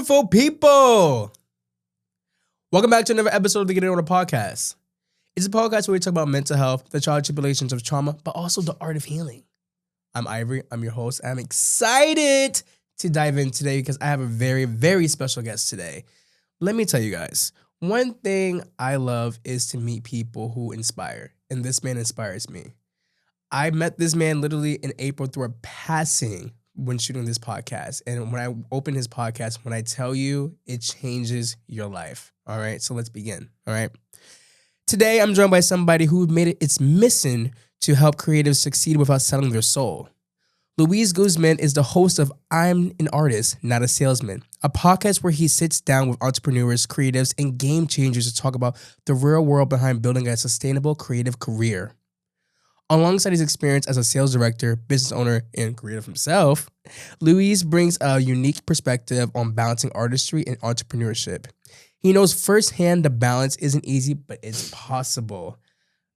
beautiful people. Welcome back to another episode of the Getting Older Podcast. It's a podcast where we talk about mental health, the trials and tribulations of trauma, but also the art of healing. I'm Ivory. I'm your host. I'm excited to dive in today because I have a very, very special guest today. Let me tell you guys, one thing I love is to meet people who inspire, and this man inspires me. I met this man literally in April through a passing when shooting this podcast. And when I open his podcast, when I tell you, it changes your life. All right, so let's begin. All right. Today, I'm joined by somebody who made it its mission to help creatives succeed without selling their soul. Luis Guzmán is the host of I'm an Artist, Not a Salesman, a podcast where he sits down with entrepreneurs, creatives, and game changers to talk about the real world behind building a sustainable creative career. Alongside his experience as a sales director, business owner, and creative himself, Luis brings a unique perspective on balancing artistry and entrepreneurship. He knows firsthand the balance isn't easy, but it's possible.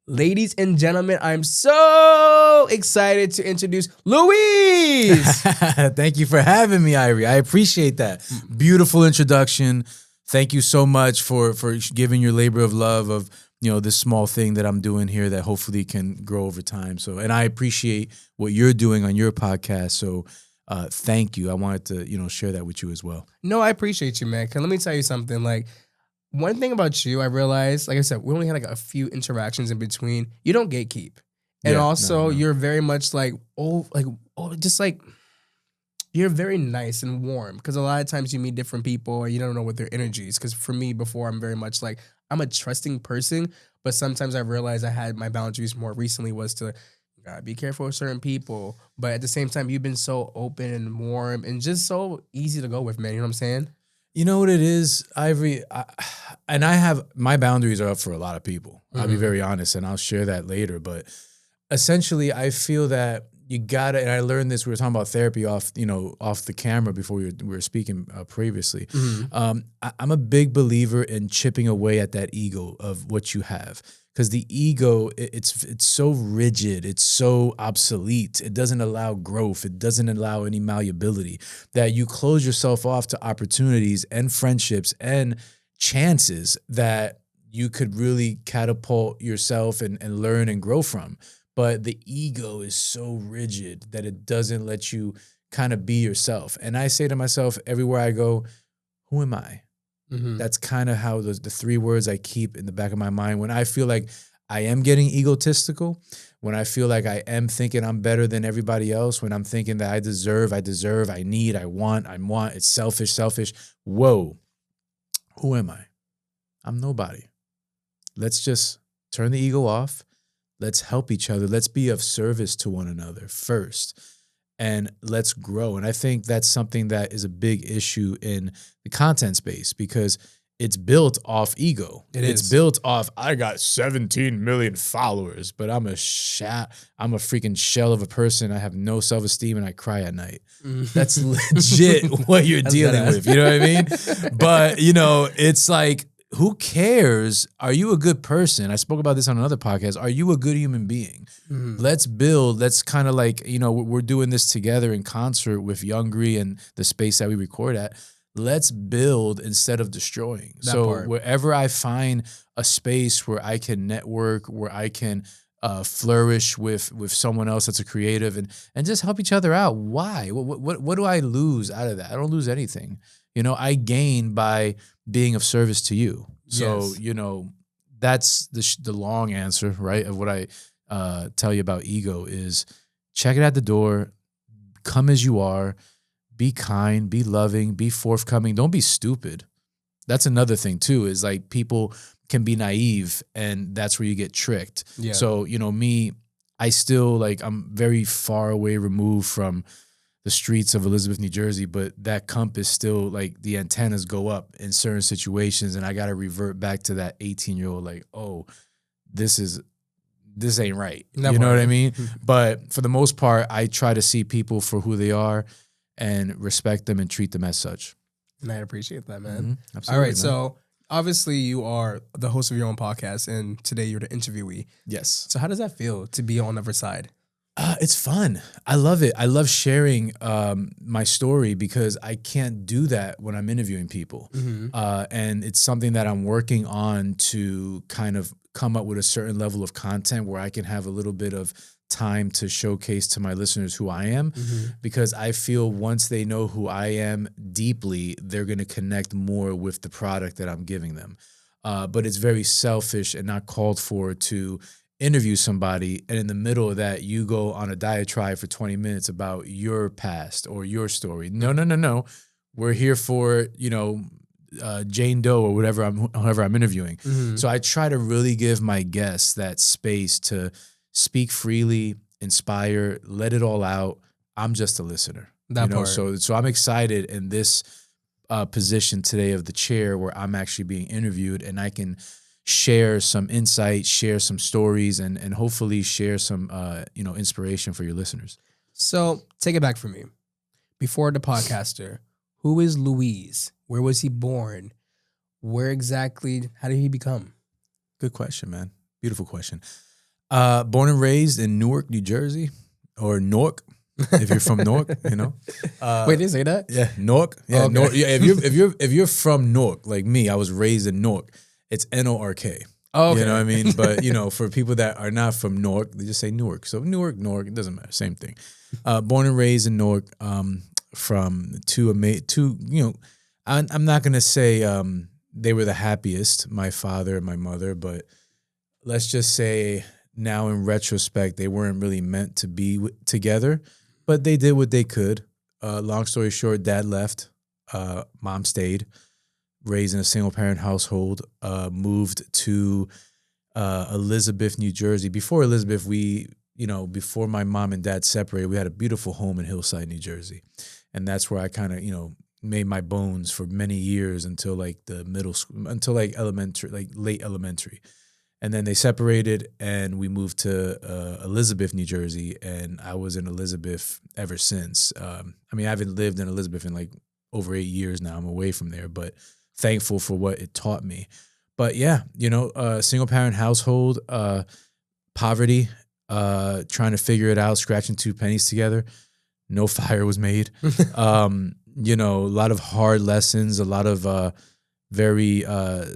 Ladies and gentlemen, I'm so excited to introduce Luis. Thank you for having me, Ivory. I appreciate that. Beautiful introduction. Thank you so much for giving your labor of love of this small thing that I'm doing here that hopefully can grow over time. So, and I appreciate what you're doing on your podcast. So, thank you. I wanted to, share that with you as well. No, I appreciate you, man. 'Cause let me tell you something. Like, one thing about you, I realized, like I said, we only had like a few interactions in between. You don't gatekeep. And also, you're very much you're very nice and warm. Because a lot of times you meet different people and you don't know what their energy is. Because for me, before, I'm very much like, I'm a trusting person. But sometimes I realized I had my boundaries more recently was to, gotta be careful with certain people. But at the same time, you've been so open and warm and just so easy to go with, man. You know what I'm saying? You know what it is, Ivory? My boundaries are up for a lot of people. Mm-hmm. I'll be very honest, and I'll share that later. But essentially, I feel that you gotta, and I learned this, we were talking about therapy off the camera before we were speaking previously. Mm-hmm. I'm a big believer in chipping away at that ego of what you have. Because the ego, it's so rigid, it's so obsolete. It doesn't allow growth. It doesn't allow any malleability that you close yourself off to opportunities and friendships and chances that you could really catapult yourself and learn and grow from. But the ego is so rigid that it doesn't let you kind of be yourself. And I say to myself everywhere I go, who am I? Mm-hmm. That's kind of how the three words I keep in the back of my mind. When I feel like I am getting egotistical, when I feel like I am thinking I'm better than everybody else, when I'm thinking that I deserve, I need, I want, it's selfish. Whoa, who am I? I'm nobody. Let's just turn the ego off. Let's help each other. Let's be of service to one another first. And let's grow. And I think that's something that is a big issue in the content space because it's built off ego. It's built off, I got 17 million followers, but I'm a freaking shell of a person. I have no self-esteem and I cry at night. That's legit what you're dealing with. You know what I mean? But, it's like, who cares? Are you a good person? I spoke about this on another podcast. Are you a good human being? Mm-hmm. Let's build. Let's kind of like, we're doing this together in concert with Youngry and the space that we record at. Let's build instead of destroying. Wherever I find a space where I can network, where I can flourish with someone else that's a creative and just help each other out. Why? What do I lose out of that? I don't lose anything. I gain by being of service to you. So, yes. That's the long answer, right? Of what I tell you about ego is check it at the door, come as you are, be kind, be loving, be forthcoming. Don't be stupid. That's another thing too, is like people can be naive and that's where you get tricked. Yeah. So, me, I still I'm very far away removed from the streets of Elizabeth, New Jersey, but that compass still the antennas go up in certain situations and I got to revert back to that 18-year-old this ain't right. Never. You know what I mean? But for the most part, I try to see people for who they are and respect them and treat them as such. And I appreciate that, man. Mm-hmm. Absolutely, all right, man. So obviously you are the host of your own podcast and today you're the interviewee. Yes. So how does that feel to be on the other side? It's fun. I love it. I love sharing my story because I can't do that when I'm interviewing people. And it's something that I'm working on to kind of come up with a certain level of content where I can have a little bit of time to showcase to my listeners who I am, because I feel once they know who I am deeply, they're going to connect more with the product that I'm giving them. But it's very selfish and not called for to interview somebody, and in the middle of that, you go on a diatribe for 20 minutes about your past or your story. No. We're here for, Jane Doe or whoever I'm interviewing. So I try to really give my guests that space to speak freely, inspire, let it all out. I'm just a listener. So I'm excited in this position today of the chair where I'm actually being interviewed, and I can share some insight, share some stories, and hopefully share some inspiration for your listeners. So take it back from me. Before the podcaster, who is Luis? Where was he born? Where exactly? How did he become? Good question, man. Beautiful question. Born and raised in Newark, New Jersey, or Newark, if you're from Newark, Wait, did you say that? Yeah, Newark. Yeah, Okay. Newark. Yeah, if you're from Newark, like me, I was raised in Newark. It's Nork. Oh, okay. You know what I mean? But, for people that are not from Newark, they just say Newark. So Newark, it doesn't matter. Same thing. Born and raised in Newark, from I'm not going to say they were the happiest, my father and my mother, but let's just say now in retrospect, they weren't really meant to be together, but they did what they could. Long story short, dad left, mom stayed. Raised in a single-parent household, moved to Elizabeth, New Jersey. Before Elizabeth, before my mom and dad separated, we had a beautiful home in Hillside, New Jersey. And that's where I kind of, made my bones for many years until like the middle school, until like elementary, like late elementary. And then they separated and we moved to Elizabeth, New Jersey. And I was in Elizabeth ever since. I haven't lived in Elizabeth in like over 8 years now. I'm away from there, but thankful for what it taught me. But yeah, single parent household, poverty, trying to figure it out, scratching 2 pennies together. No fire was made. A lot of hard lessons, a lot of very, how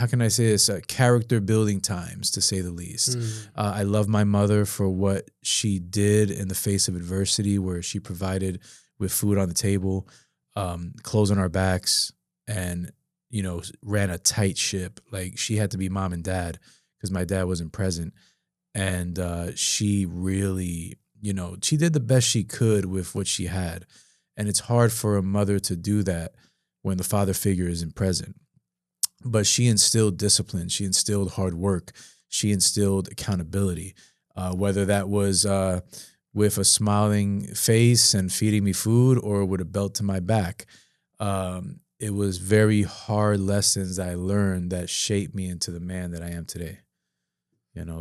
can I say this? Character building times, to say the least. I love my mother for what she did in the face of adversity, where she provided with food on the table, clothes on our backs, and, ran a tight ship. Like, she had to be mom and dad because my dad wasn't present. And she really, she did the best she could with what she had. And it's hard for a mother to do that when the father figure isn't present. But she instilled discipline. She instilled hard work. She instilled accountability, whether that was with a smiling face and feeding me food or with a belt to my back. It was very hard lessons I learned that shaped me into the man that I am today.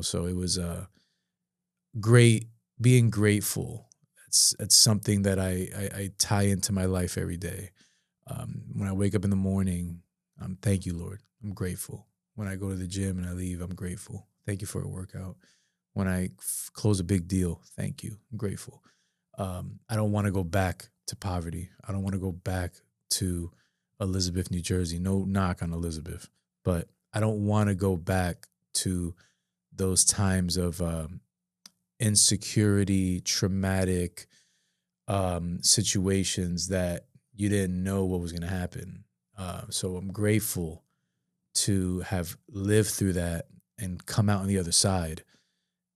So it was great being grateful. It's something that I tie into my life every day. When I wake up in the morning, thank you, Lord. I'm grateful. When I go to the gym and I leave, I'm grateful. Thank you for a workout. When I close a big deal, thank you. I'm grateful. I don't want to go back to poverty. I don't want to go back to Elizabeth, New Jersey. No knock on Elizabeth, but I don't want to go back to those times of insecurity, traumatic situations that you didn't know what was going to happen. So I'm grateful to have lived through that and come out on the other side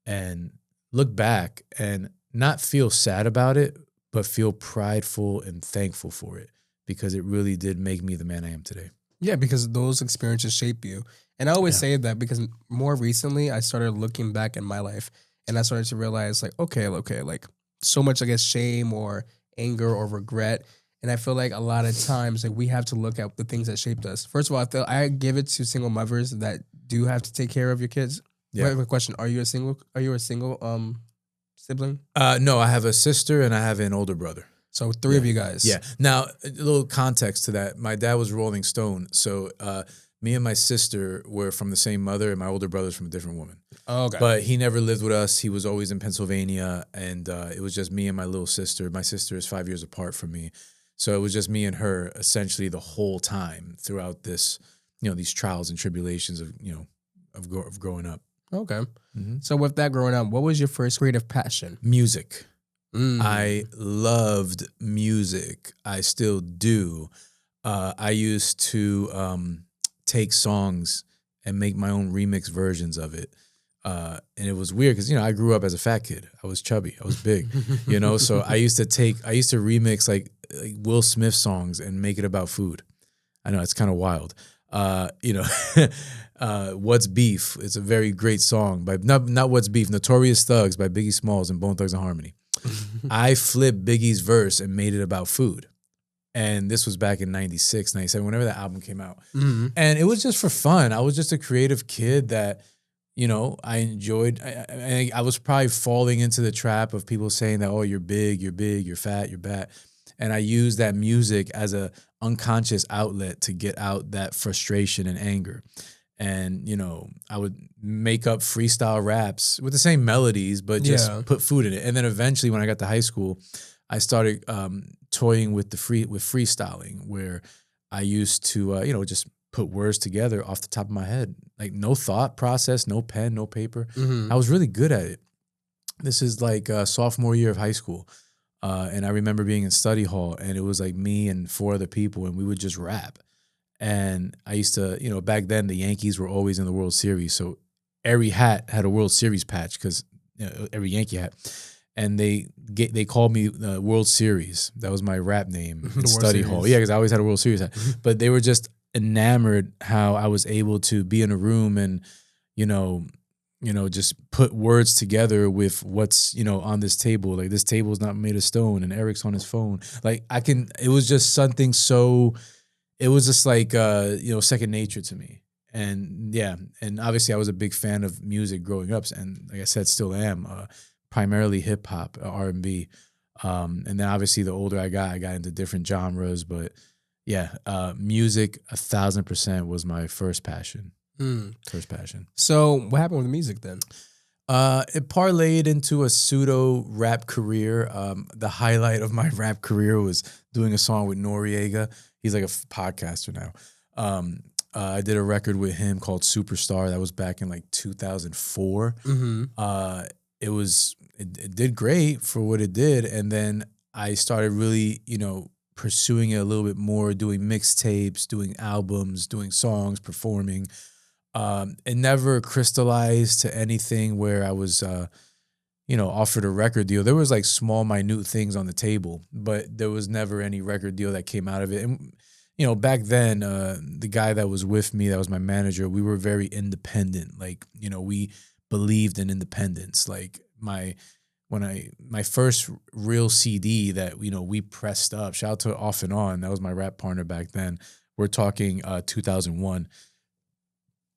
and look back and not feel sad about it, but feel prideful and thankful for it, because it really did make me the man I am today. Yeah, because those experiences shape you. And I always say that because more recently I started looking back in my life and I started to realize like, okay, like so much, I guess, shame or anger or regret. And I feel like a lot of times like we have to look at the things that shaped us. First of all, I give it to single mothers that do have to take care of your kids. Yeah. I have a question. Are you a single sibling? No, I have a sister and I have an older brother. So 3 of you guys. Yeah. Now, a little context to that. My dad was Rolling Stone. So Me and my sister were from the same mother, and my older brother's from a different woman. Oh, okay. But he never lived with us. He was always in Pennsylvania, and it was just me and my little sister. My sister is 5 years apart from me. So it was just me and her essentially the whole time throughout this, these trials and tribulations of growing up. Okay. Mm-hmm. So with that growing up, what was your first creative passion? Music. I loved music. I still do. I used to take songs and make my own remix versions of it. And it was weird because, I grew up as a fat kid. I was chubby. I was big, so I used to remix like Will Smith songs and make it about food. I know it's kind of wild. What's Beef? It's a very great song by not What's Beef, Notorious Thugs by Biggie Smalls and Bone Thugs and Harmony. I flipped Biggie's verse and made it about food. And this was back in 96, 97, whenever that album came out. Mm-hmm. And it was just for fun. I was just a creative kid that, I enjoyed. I was probably falling into the trap of people saying that, oh, you're big, you're fat, you're bad. And I used that music as a unconscious outlet to get out that frustration and anger. And, I would make up freestyle raps with the same melodies, but just put food in it. And then eventually when I got to high school, I started toying with freestyling, where I used to, just put words together off the top of my head. Like no thought process, no pen, no paper. Mm-hmm. I was really good at it. This is like sophomore year of high school. And I remember being in study hall, and it was like me and 4 other people, and we would just rap. And I used to, back then the Yankees were always in the World Series. So every hat had a World Series patch because every Yankee hat. And they called me World Series. That was my rap name in study hall. Yeah, because I always had a World Series hat. But they were just enamored how I was able to be in a room and, just put words together with what's, on this table. Like this table is not made of stone and Eric's on his phone. Like it was just something so... It was just like, second nature to me. And yeah, and obviously I was a big fan of music growing up. And like I said, still am, primarily hip hop, R&B. And then obviously the older I got into different genres. But yeah, music 1,000% was my first passion. First passion. So what happened with the music then? It parlayed into a pseudo rap career. The highlight of my rap career was doing a song with Noriega. He's like a podcaster now. I did a record with him called Superstar. That was back in like 2004. Mm-hmm. It did great for what it did. And then I started really, pursuing it a little bit more, doing mixtapes, doing albums, doing songs, performing. It never crystallized to anything where I was, offered a record deal. There was like small, minute things on the table, but there was never any record deal that came out of it. And, back then, the guy that was with me, that was my manager, we were very independent. Like, we believed in independence. Like my first real CD that, we pressed up, shout out to Off and On. That was my rap partner back then. We're talking 2001.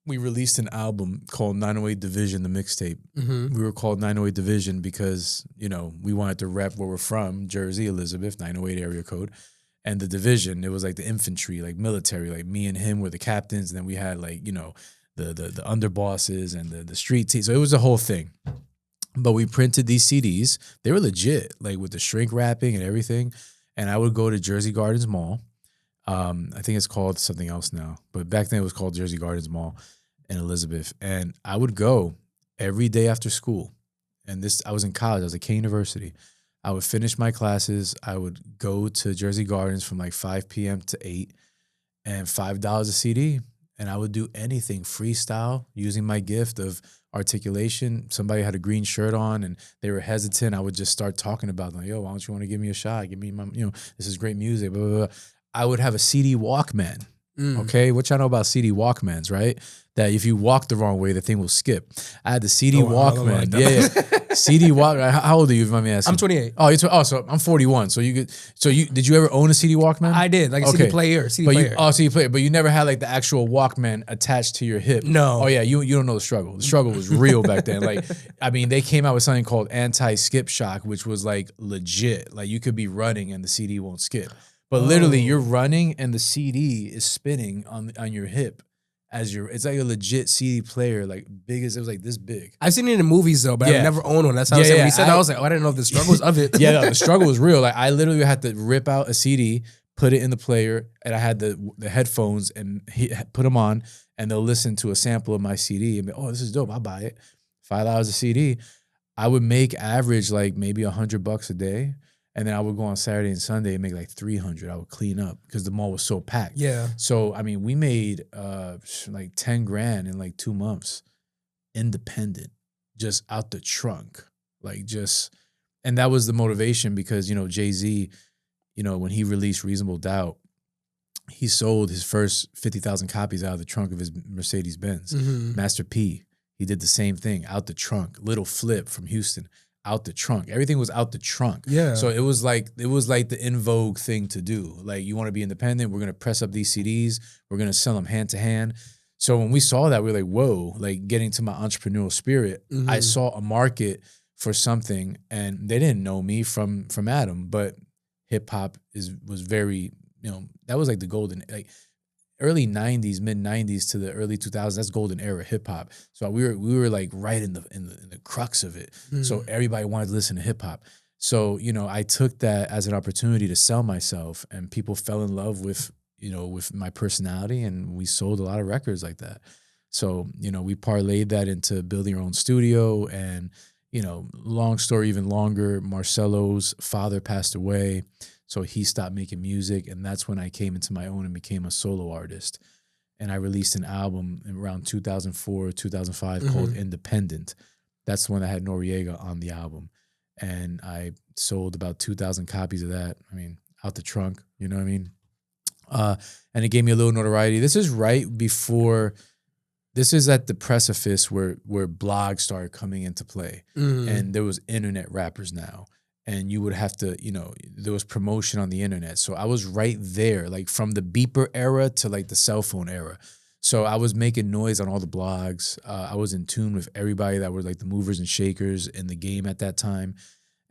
We released an album called 908 Division, the mixtape. Mm-hmm. We were called 908 Division because, we wanted to rep where we're from, Jersey, Elizabeth, 908 area code. And the division, it was like the infantry, like military, like me and him were the captains. And then we had like, the underbosses and the street team. So it was a whole thing. But we printed these CDs. They were legit, like with the shrink wrapping and everything. And I would go to Jersey Gardens Mall. I think it's called something else now. But back then it was called Jersey Gardens Mall in Elizabeth. And I would go every day after school. And I was in college. I was at K University. I would finish my classes. I would go to Jersey Gardens from like 5 p.m. to 8 and $5 a CD. And I would do anything freestyle using my gift of articulation. Somebody had a green shirt on and they were hesitant. I would just start talking about them. Like, yo, why don't you want to give me a shot? Give me my, this is great music. Blah, blah, blah. I would have a CD Walkman. Okay, what y'all know about CD Walkmans, right? That if you walk the wrong way, the thing will skip. I had the CD Walkman. Yeah. CD Walkman. How old are you, if you mind me asking? I'm 28. Oh, so I'm 41. So did you ever own a CD Walkman? I did, like a CD player. CD player. But you never had like the actual Walkman attached to your hip. No. Oh yeah, you don't know the struggle. The struggle was real back then. Like, I mean, they came out with something called anti-skip shock, which was like legit. Like you could be running and the CD won't skip. But literally, you're running and the CD is spinning on your hip, it's like a legit CD player, like it was like this big. I've seen it in movies though, but Yeah. I've never owned one. That's how I said when he said that, I was like, oh, I didn't know the struggles of it. Yeah, no, the struggle was real. Like I literally had to rip out a CD, put it in the player, and I had the headphones and put them on, and they'll listen to a sample of my CD and be, oh, this is dope. I'll buy it. $5 a CD. I would make average like maybe $100 a day. And then I would go on Saturday and Sunday and make like 300. I would clean up because the mall was so packed. Yeah. So, I mean, we made like 10 grand in like 2 months, independent, just out the trunk. And that was the motivation because, you know, Jay-Z, you know, when he released Reasonable Doubt, he sold his first 50,000 copies out of the trunk of his Mercedes-Benz. Mm-hmm. Master P, he did the same thing, out the trunk. Little Flip from Houston, out the trunk. Everything was out the trunk. Yeah. So it was like the in vogue thing to do. Like, you want to be independent, we're going to press up these CDs, we're going to sell them hand to hand. So when we saw that, we were like, whoa, like getting to my entrepreneurial spirit, I saw a market for something, and they didn't know me from Adam, but hip hop was very, you know, that was like the golden, like early 90s, mid 90s to the early 2000s, that's golden era hip hop. So we were like right in the crux of it. So everybody wanted to listen to hip hop. So, you know, I took that as an opportunity to sell myself, and people fell in love with, you know, with my personality, and we sold a lot of records like that. So, you know, we parlayed that into building our own studio, and, you know, long story even longer, Marcelo's father passed away. So he stopped making music, and that's when I came into my own and became a solo artist. And I released an album in around 2004, 2005 called Independent. That's the one that had Noriega on the album. And I sold about 2,000 copies of that. I mean, out the trunk, you know what I mean? And it gave me a little notoriety. This is right before, this is at the precipice where blogs started coming into play. And there was internet rappers now. And you would have to, you know, there was promotion on the internet. So I was right there, like from the beeper era to like the cell phone era. So I was making noise on all the blogs. I was in tune with everybody that were like the movers and shakers in the game at that time.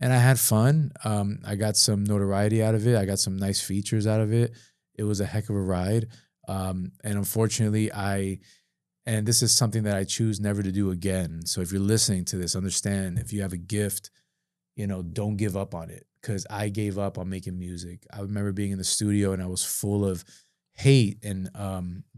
And I had fun. I got some notoriety out of it. I got some nice features out of it. It was a heck of a ride. And unfortunately, and this is something that I choose never to do again. So if you're listening to this, understand, if you have a gift, you know, don't give up on it, because I gave up on making music. I remember being in the studio and I was full of hate and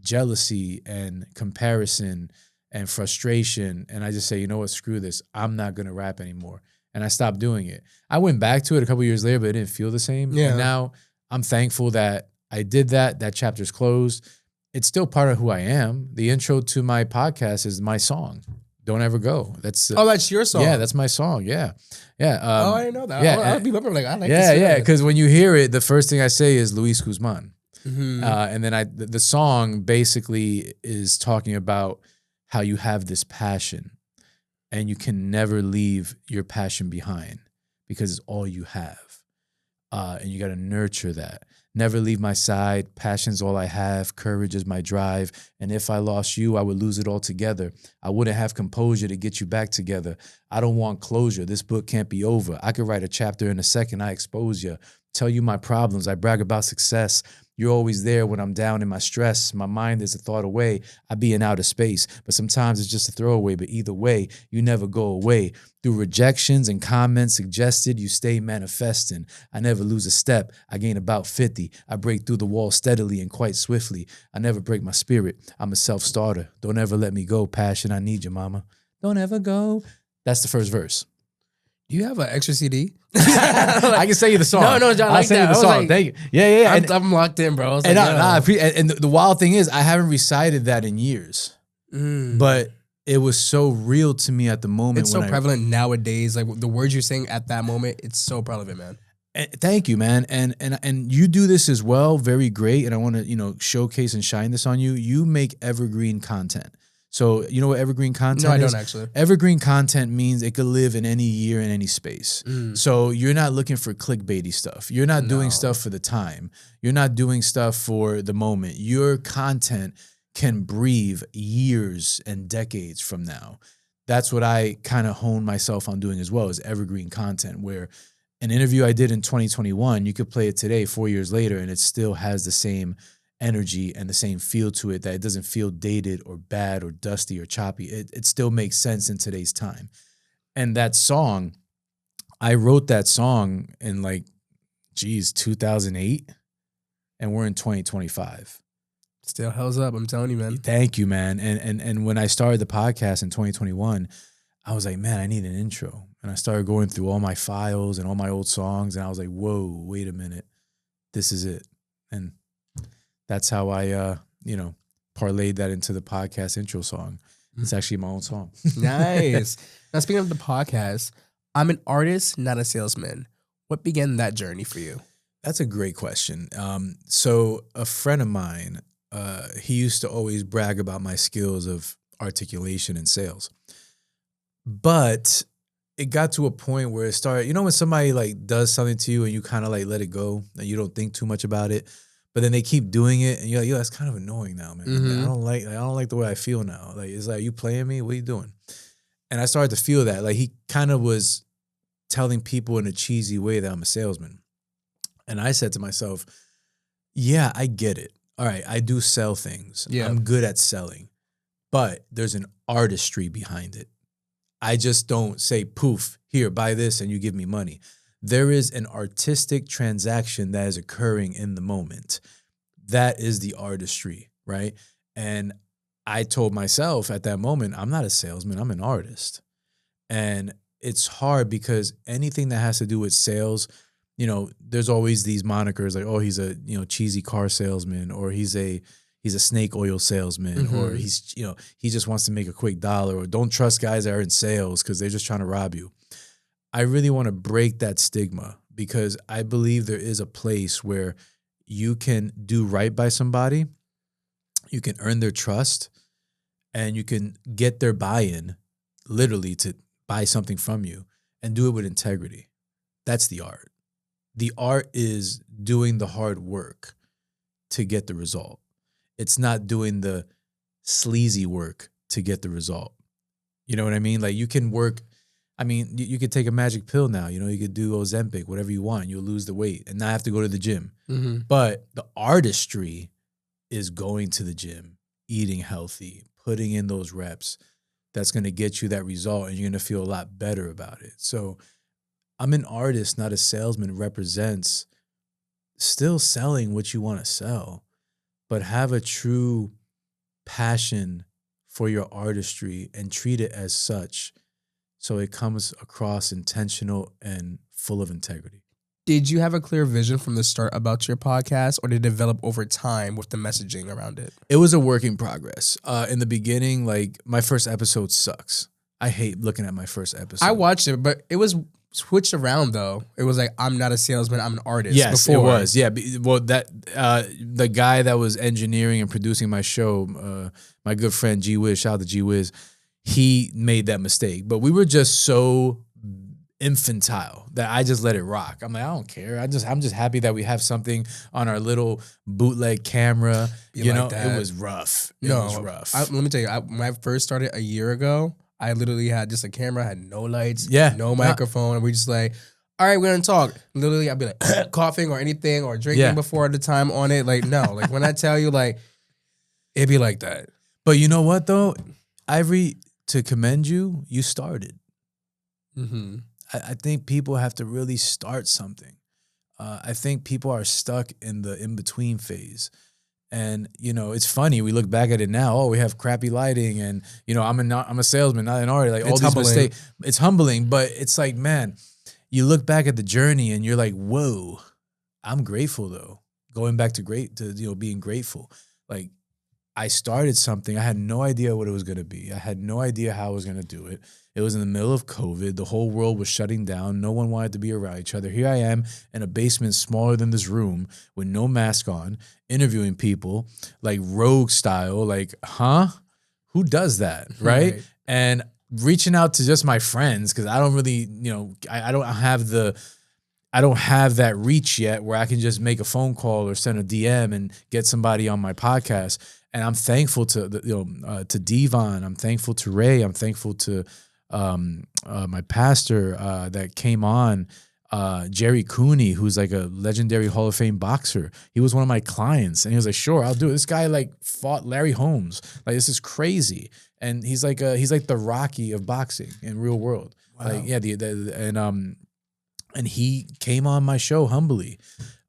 jealousy and comparison and frustration. And I just say, you know what, screw this. I'm not going to rap anymore. And I stopped doing it. I went back to it a couple years later, but it didn't feel the same. Yeah. And now I'm thankful that I did that. That chapter's closed. It's still part of who I am. The intro to my podcast is my song, Don't Ever Go. That's that's your song. Yeah, that's my song. Yeah. Yeah. I didn't know that. Yeah, I'll be like, I like yeah, this. yeah. Because when you hear it, the first thing I say is Luis Guzmán. And then the song basically is talking about how you have this passion and you can never leave your passion behind because it's all you have. And you got to nurture that. Never leave my side. Passion's all I have. Courage is my drive. And if I lost you, I would lose it altogether. I wouldn't have composure to get you back together. I don't want closure. This book can't be over. I could write a chapter in a second. I expose you. Tell you my problems. I brag about success. You're always there when I'm down in my stress. My mind is a thought away. I be in outer space, but sometimes it's just a throwaway. But either way, you never go away. Through rejections and comments suggested, you stay manifesting. I never lose a step. I gain about 50. I break through the wall steadily and quite swiftly. I never break my spirit. I'm a self-starter. Don't ever let me go, passion. I need you, mama. Don't ever go. That's the first verse. Do you have an extra CD? I can sing you the song. No, John, I'll like sing you that. the I was song. like, Thank you. Yeah. I'm locked in, bro. I was And, like, and the wild thing is, I haven't recited that in years, but it was so real to me at the moment. It's so prevalent nowadays. Like the words you're saying at that moment, it's so relevant, man. Thank you, man. And you do this as well, very great. And I want to, showcase and shine this on you. You make evergreen content. So you know what evergreen content is? No, I don't actually. Evergreen content means it could live in any year, in any space. So you're not looking for clickbaity stuff. You're not doing stuff for the time. You're not doing stuff for the moment. Your content can breathe years and decades from now. That's what I kind of hone myself on doing as well, is evergreen content, where an interview I did in 2021, you could play it today, 4 years later, and it still has the same energy and the same feel to it, that it doesn't feel dated or bad or dusty or choppy. It still makes sense in today's time. And that song, I wrote that song in 2008, and we're in 2025. Still hells up, I'm telling you, man. Thank you, man. And when I started the podcast in 2021, I was like, man, I need an intro. And I started going through all my files and all my old songs, and I was like, whoa, wait a minute. This is it. And that's how I, parlayed that into the podcast intro song. It's actually my own song. Nice. Now, speaking of the podcast, I'm an artist, not a salesman. What began that journey for you? That's a great question. So a friend of mine, he used to always brag about my skills of articulation and sales. But it got to a point where it started, when somebody does something to you and you kind of let it go and you don't think too much about it, but then they keep doing it and you're like, yo, that's kind of annoying now, man. Mm-hmm. I don't like the way I feel now. It's like, you playing me? What are you doing? And I started to feel that. He kind of was telling people in a cheesy way that I'm a salesman. And I said to myself, yeah, I get it. All right, I do sell things. Yeah. I'm good at selling. But there's an artistry behind it. I just don't say, poof, here, buy this, and you give me money. There is an artistic transaction that is occurring in the moment. That is the artistry, right? And I told myself at that moment, I'm not a salesman, I'm an artist. And it's hard because anything that has to do with sales, there's always these monikers like, oh, he's a, cheesy car salesman, or he's a snake oil salesman, or he's, he just wants to make a quick dollar, or don't trust guys that are in sales because they're just trying to rob you. I really want to break that stigma because I believe there is a place where you can do right by somebody, you can earn their trust, and you can get their buy-in literally to buy something from you and do it with integrity. That's the art. The art is doing the hard work to get the result. It's not doing the sleazy work to get the result. You know what I mean? You can work. I mean, you could take a magic pill now. You could do Ozempic, whatever you want. You'll lose the weight and not have to go to the gym. Mm-hmm. But the artistry is going to the gym, eating healthy, putting in those reps. That's going to get you that result, and you're going to feel a lot better about it. So I'm an artist, not a salesman. Represents still selling what you want to sell, but have a true passion for your artistry and treat it as such so it comes across intentional and full of integrity. Did you have a clear vision from the start about your podcast, or did it develop over time with the messaging around it? It was a work in progress. In the beginning, my first episode sucks. I hate looking at my first episode. I watched it, but it was switched around though. It was I'm not a salesman, I'm an artist. Yes, before. It was. Yeah. Well, the guy that was engineering and producing my show, my good friend G Wiz, shout out to G Wiz, he made that mistake. But we were just so infantile that I just let it rock. I'm like, I don't care. I'm just happy that we have something on our little bootleg camera. It was rough. It was rough. Let me tell you, when I first started a year ago, I literally had just a camera, had no lights, no microphone, and we just all right, we're gonna talk. Literally, I'd be coughing or anything or drinking before the time on it. No, when I tell you, it'd be like that. But you know what though, Ivory, to commend you, you started. Mm-hmm. I think people have to really start something. I think people are stuck in the in-between phase. And, it's funny. We look back at it now. Oh, we have crappy lighting and, I'm a salesman, not an artist. All these mistakes. It's humbling, but it's man, you look back at the journey and you're like, whoa, I'm grateful though. Going back to being grateful. I started something. I had no idea what it was going to be. I had no idea how I was going to do it. It was in the middle of COVID. The whole world was shutting down. No one wanted to be around each other. Here I am in a basement smaller than this room with no mask on, interviewing people rogue style. Who does that, right? And reaching out to just my friends because I don't really, I don't have that reach yet where I can just make a phone call or send a DM and get somebody on my podcast. And I'm thankful to to Devon. I'm thankful to Ray. I'm thankful to my pastor that came on Jerry Cooney, who's like a legendary Hall of Fame boxer. He was one of my clients, and he was like, "Sure, I'll do it." This guy like fought Larry Holmes. Like, this is crazy, and he's like the Rocky of boxing in real world. Wow. Like, yeah, and he came on my show humbly.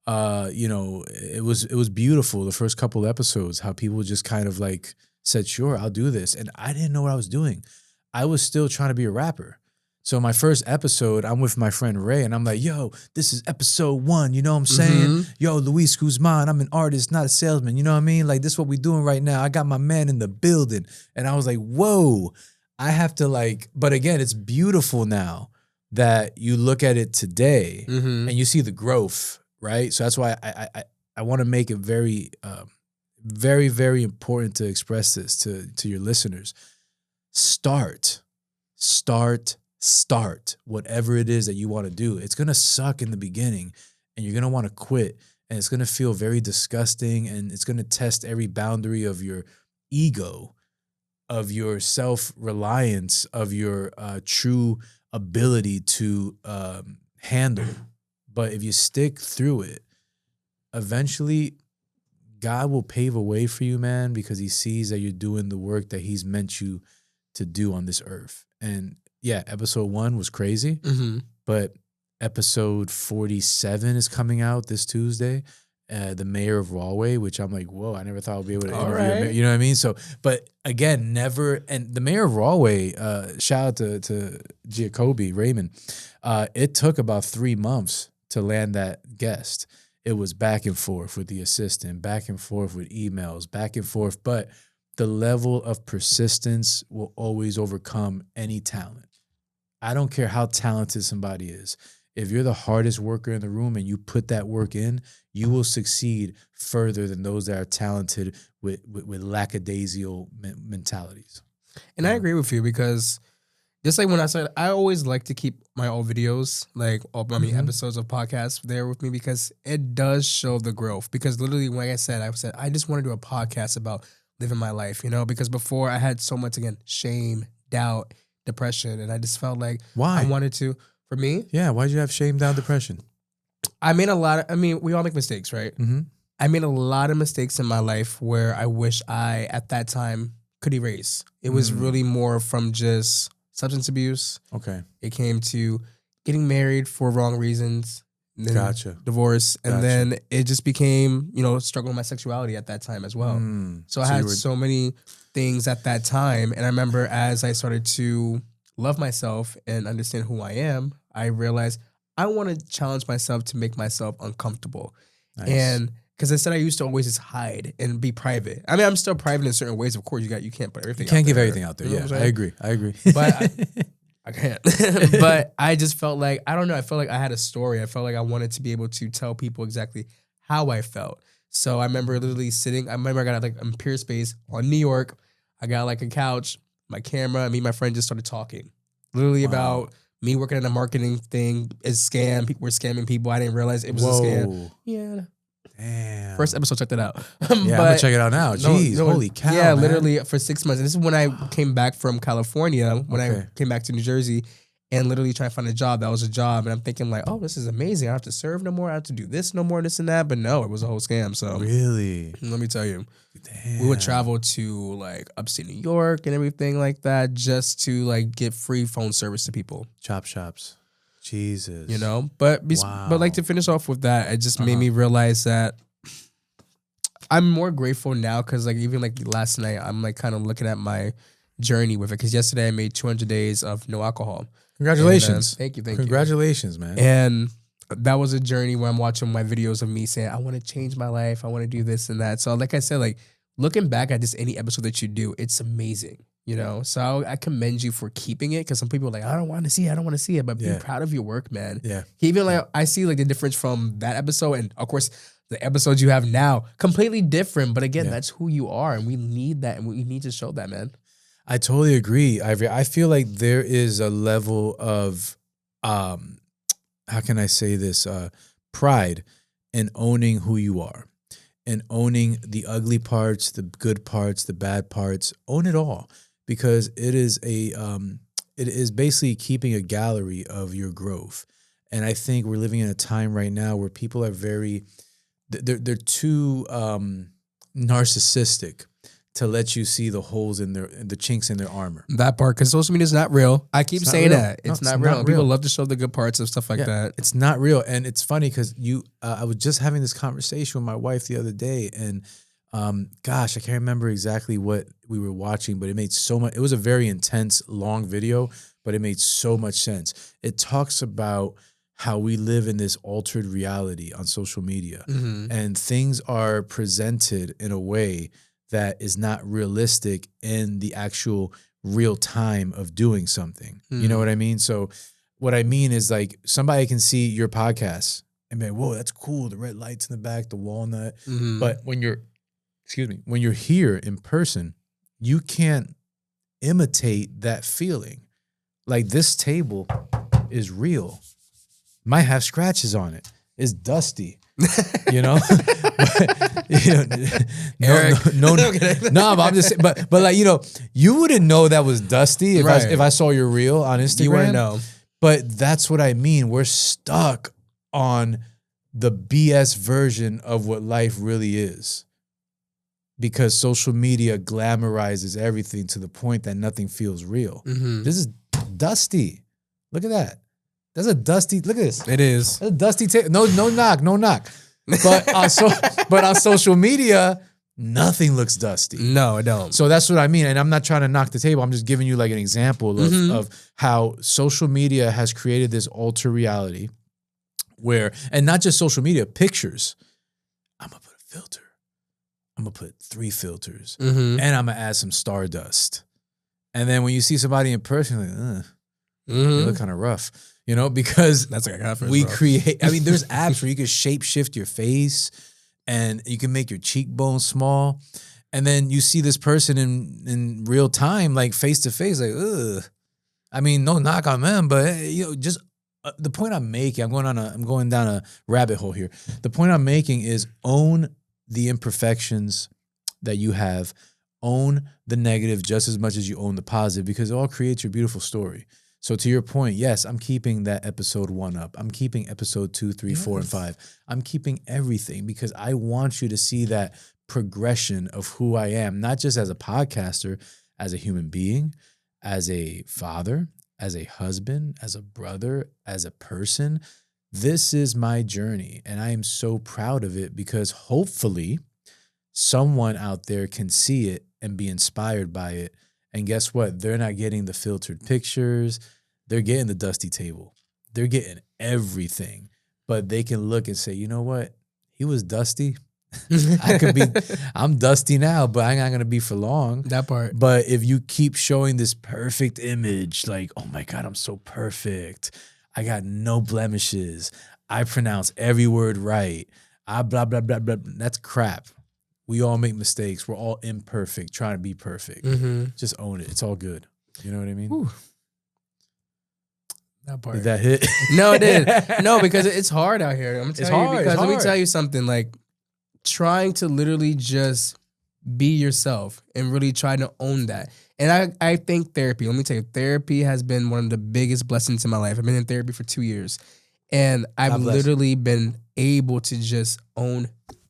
You know, it was beautiful. The first couple episodes, how people just kind of like said, "Sure, I'll do this," and I didn't know what I was doing. I was still trying to be a rapper. So my first episode, I'm with my friend Ray, and I'm like, "Yo, this is episode 1." You know what I'm saying? Yo, Luis Guzmán, I'm an artist, not a salesman. You know what I mean? Like, this is what we doing right now. I got my man in the building, and I was like, "Whoa." I have to like, but again, it's beautiful now that you look at it today and you see the growth, right? So that's why I want to make it very, very, very important to express this to your listeners. Start whatever it is that you want to do. It's going to suck in the beginning, and you're going to want to quit, and it's going to feel very disgusting, and it's going to test every boundary of your ego, of your self-reliance, of your true ability to handle. But if you stick through it, eventually God will pave a way for you, man, because he sees that you're doing the work that he's meant you to do on this earth. And yeah, episode 1 was crazy, but episode 47 is coming out this Tuesday. The mayor of Rahway, which I'm like, whoa, I never thought I'd be able to interview a mayor. You know what I mean? So, but again, never, and the mayor of Rahway, shout out to Giacobbe, Raymond, it took about 3 months to land that guest. It was back and forth with the assistant, back and forth with emails, back and forth, but the level of persistence will always overcome any talent. I don't care how talented somebody is. If you're the hardest worker in the room and you put that work in, you will succeed further than those that are talented with lackadaisical mentalities. And I agree with you, because just like when I said, I always like to keep my old videos, like episodes of podcasts there with me, because it does show the growth. Because literally, like I said, I just want to do a podcast about living my life, you know, because before I had so much, again, shame, doubt, depression, and I just felt like Why? I wanted to. For me? Yeah, why'd you have shame, down, depression? I made a lot of, we all make mistakes, right? I made a lot of mistakes in my life where I wish I, at that time, could erase. It was really more from just substance abuse. Okay. It came to getting married for wrong reasons. Then Gotcha. Divorce. And then it just became, struggling with my sexuality at that time as well. So I had so many things at that time. And I remember as I started to love myself and understand who I am, I realized I want to challenge myself to make myself uncomfortable. Nice. And because I said I used to always just hide and be private. I mean, I'm still private in certain ways. Of course, you can't put everything out there. You can't give everything out there. Yeah, I agree. But I can't. But I just felt like, I don't know, I felt like I had a story. I felt like I wanted to be able to tell people exactly how I felt. So I remember literally I got like a peer space on New York. I got like a couch, my camera, me and my friend just started talking. Literally about me working in a marketing thing is scam. People were scamming people. I didn't realize it was a scam. Yeah. Damn. First episode, check that out. Yeah, I'm gonna check it out now. Jeez, holy cow. Yeah, man. literally for 6 months. And this is when I came back from California, when I came back to New Jersey, and literally trying to find a job. That was a job. And I'm thinking like, oh, this is amazing. I don't have to serve no more. I don't have to do this no more, this and that. But no, it was a whole scam. So really, let me tell you. Damn. We would travel to like upstate New York and everything like that just to like get free phone service to people. Chop shops. Jesus. But like to finish off with that, it just made me realize that I'm more grateful now, because like even like last night, I'm like kind of looking at my journey with it, because yesterday I made 200 days of no alcohol. Congratulations. And, thank you. Congratulations, man. And that was a journey where I'm watching my videos of me saying, I want to change my life. I want to do this and that. So like I said, like looking back at just any episode that you do, it's amazing, So I commend you for keeping it, because some people are like, I don't want to see it. But be proud of your work, man. Yeah. Even like I see like the difference from that episode, and of course the episodes you have now, completely different. But again, that's who you are, and we need that, and we need to show that, man. I totally agree, Ivory. I feel like there is a level of, how can I say this, pride in owning who you are, and owning the ugly parts, the good parts, the bad parts. Own it all, because it is basically keeping a gallery of your growth. And I think we're living in a time right now where people are they're too narcissistic to let you see the holes in the chinks in their armor. That part, because social media is not real. I keep saying that. It's not real. People love to show the good parts of stuff like that. It's not real. And it's funny because I was just having this conversation with my wife the other day, and gosh, I can't remember exactly what we were watching, but it was a very intense, long video, but it made so much sense. It talks about how we live in this altered reality on social media, and things are presented in a way that is not realistic in the actual real time of doing something. You know what I mean? So what I mean is, like, somebody can see your podcast and be like, whoa, that's cool. The red lights in the back, the walnut. But when you're here in person, you can't imitate that feeling. Like, this table is real. Might have scratches on it. It's dusty. You know, no, but I'm just saying, but like, you know, you wouldn't know that was dusty if I saw your reel on Instagram. You wouldn't know. But that's what I mean. We're stuck on the BS version of what life really is, because social media glamorizes everything to the point that nothing feels real. This is dusty. Look at that. That's a dusty. Look at this. It is. That's a dusty table. No knock. But on social media, nothing looks dusty. No, it don't. So that's what I mean. And I'm not trying to knock the table. I'm just giving you like an example of how social media has created this altered reality where, and not just social media, pictures. I'm going to put a filter. I'm going to put 3 filters. And I'm going to add some stardust. And then when you see somebody in person, you're like, they look kind of rough. You know, because that's like a we create, I mean, there's apps where you can shape shift your face and you can make your cheekbones small. And then you see this person in real time, like face to face, like, ugh. I mean, no knock on them, but you know, just the point I'm making, I'm going down a rabbit hole here. The point I'm making is own the imperfections that you have, own the negative just as much as you own the positive, because it all creates your beautiful story. So to your point, yes, I'm keeping that episode 1 up. I'm keeping episode 2, 3, 4, and 5. I'm keeping everything because I want you to see that progression of who I am, not just as a podcaster, as a human being, as a father, as a husband, as a brother, as a person. This is my journey, and I am so proud of it because hopefully someone out there can see it and be inspired by it. And guess what? They're not getting the filtered pictures. They're getting the dusty table. They're getting everything. But they can look and say, you know what? He was dusty. I'm dusty now, but I'm not going to be for long. That part. But if you keep showing this perfect image, like, oh my God, I'm so perfect. I got no blemishes. I pronounce every word right. I blah, blah, blah, blah. That's crap. We all make mistakes. We're all imperfect, trying to be perfect. Just own it. It's all good. You know what I mean? Whew. That part. Did that hit? No, it did. No, because it's hard out here. I'm telling you, because let me tell you something. Like, trying to literally just be yourself and really try to own that. And I think therapy, let me tell you, therapy has been one of the biggest blessings in my life. I've been in therapy for 2 years. And I've literally been able to just own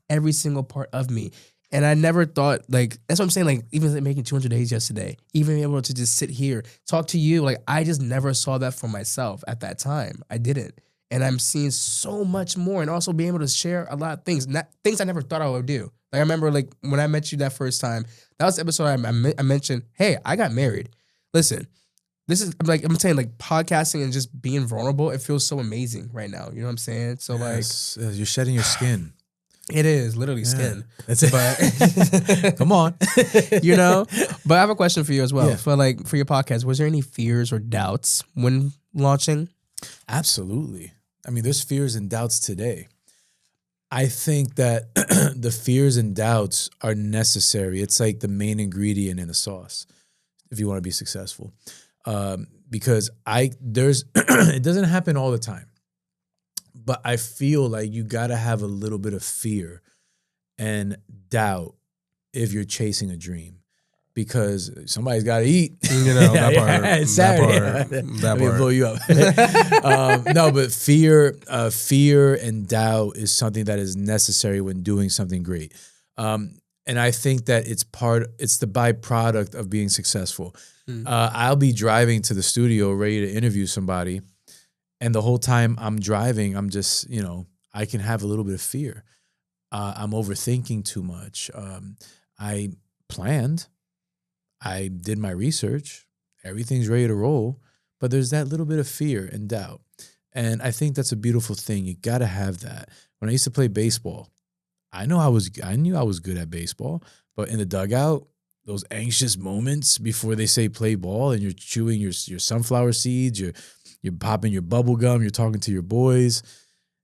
every single part of me. And I never thought, like, that's what I'm saying, like, even making 200 days yesterday, even able to just sit here, talk to you, like, I just never saw that for myself at that time. I didn't. And I'm seeing so much more, and also being able to share a lot of things, things I never thought I would do. Like, I remember, like, when I met you that first time, that was the episode I mentioned, hey, I got married. Listen, this is, like, I'm saying, like, podcasting and just being vulnerable, it feels so amazing right now. You know what I'm saying? So, yes, you're shedding your skin. It is literally skin. That's it. But come on, you know. But I have a question for you as well. Yeah. For your podcast, was there any fears or doubts when launching? Absolutely. I mean, there's fears and doubts today. I think that the fears and doubts are necessary. It's like the main ingredient in a sauce if you want to be successful. Because it doesn't happen all the time. But I feel like you got to have a little bit of fear and doubt if you're chasing a dream. because somebody's got to eat. You know, that part. It's Saturday. Let me blow you up. No, but fear and doubt is something that is necessary when doing something great. And I think that it's the byproduct of being successful. I'll be driving to the studio ready to interview somebody, and the whole time I'm driving, I'm just, I can have a little bit of fear. I'm overthinking too much. I planned. I did my research. Everything's ready to roll, but there's that little bit of fear and doubt. And I think that's a beautiful thing. You got to have that. When I used to play baseball, I knew I was good at baseball, but in the dugout, those anxious moments before they say play ball and you're chewing your sunflower seeds, you're popping your bubble gum, you're talking to your boys,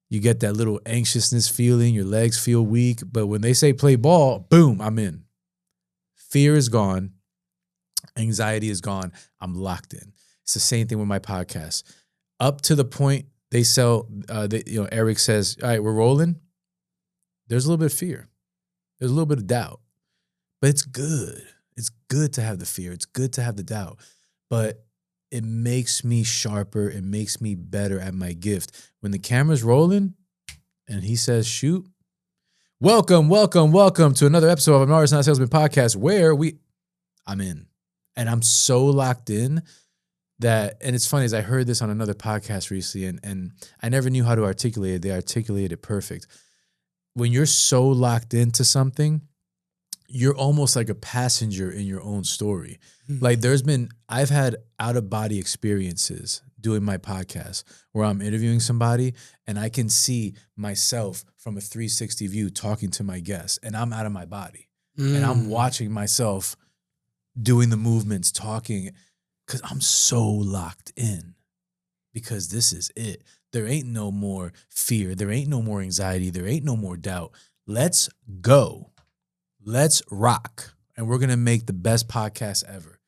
you get that little anxiousness feeling, your legs feel weak, but when they say play ball, boom, I'm in. Fear is gone. Anxiety is gone. I'm locked in. It's the same thing with my podcast. Up to the point they sell, Eric says, all right, we're rolling. There's a little bit of fear. There's a little bit of doubt. But it's good. It's good to have the fear. It's good to have the doubt. But it makes me sharper. It makes me better at my gift. When the camera's rolling and he says, shoot, welcome to another episode of an Artist, Not a Salesman podcast where I'm in. And I'm so locked in that, and it's funny, as I heard this on another podcast recently, and I never knew how to articulate it. They articulated it perfect. When you're so locked into something, you're almost like a passenger in your own story. Mm-hmm. Like I've had out-of-body experiences doing my podcast where I'm interviewing somebody and I can see myself from a 360 view talking to my guests, and I'm out of my body. And I'm watching myself doing the movements, talking, because I'm so locked in, because this is it. There ain't no more fear. There ain't no more anxiety. There ain't no more doubt. Let's go. Let's rock. And we're going to make the best podcast ever.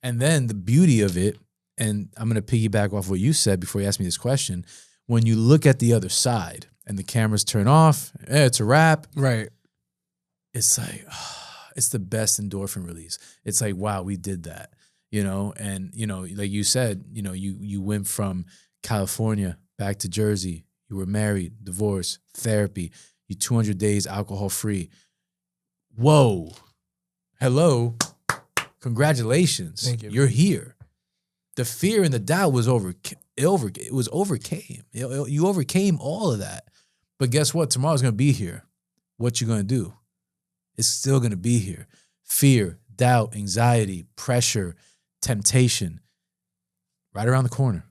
And then the beauty of it, and I'm going to piggyback off what you said before you asked me this question, when you look at the other side and the cameras turn off, it's a wrap. Right. It's like, it's the best endorphin release. It's like, wow, we did that, and, like you said, you went from California back to Jersey. You were married, divorced, therapy. You 200 days alcohol free. Whoa. Hello. Congratulations. Thank you. You're here. The fear and the doubt was overcame. You overcame all of that. But guess what? Tomorrow's going to be here. What you going to do? It's still going to be here. Fear, doubt, anxiety, pressure, temptation, right around the corner.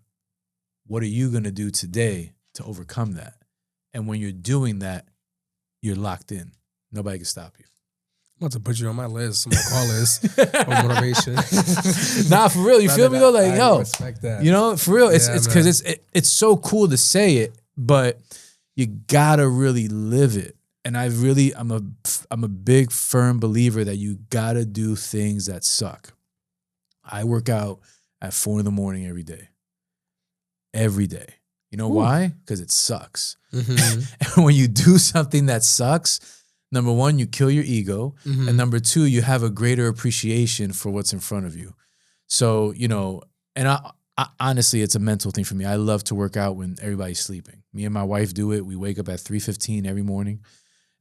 What are you going to do today to overcome that? And when you're doing that, you're locked in. Nobody can stop you. I'm about to put you on my list, my call list of motivation. Nah, for real. You feel me though? Like, I respect that. For real. It's because it's so cool to say it, but you gotta really live it. And I'm a big firm believer that you gotta do things that suck. I work out at 4 a.m. every day. Every day. You know why? Because it sucks. Mm-hmm. And when you do something that sucks, number one, you kill your ego. Mm-hmm. And number two, you have a greater appreciation for what's in front of you. So, and I honestly, it's a mental thing for me. I love to work out when everybody's sleeping. Me and my wife do it. We wake up at 3:15 every morning,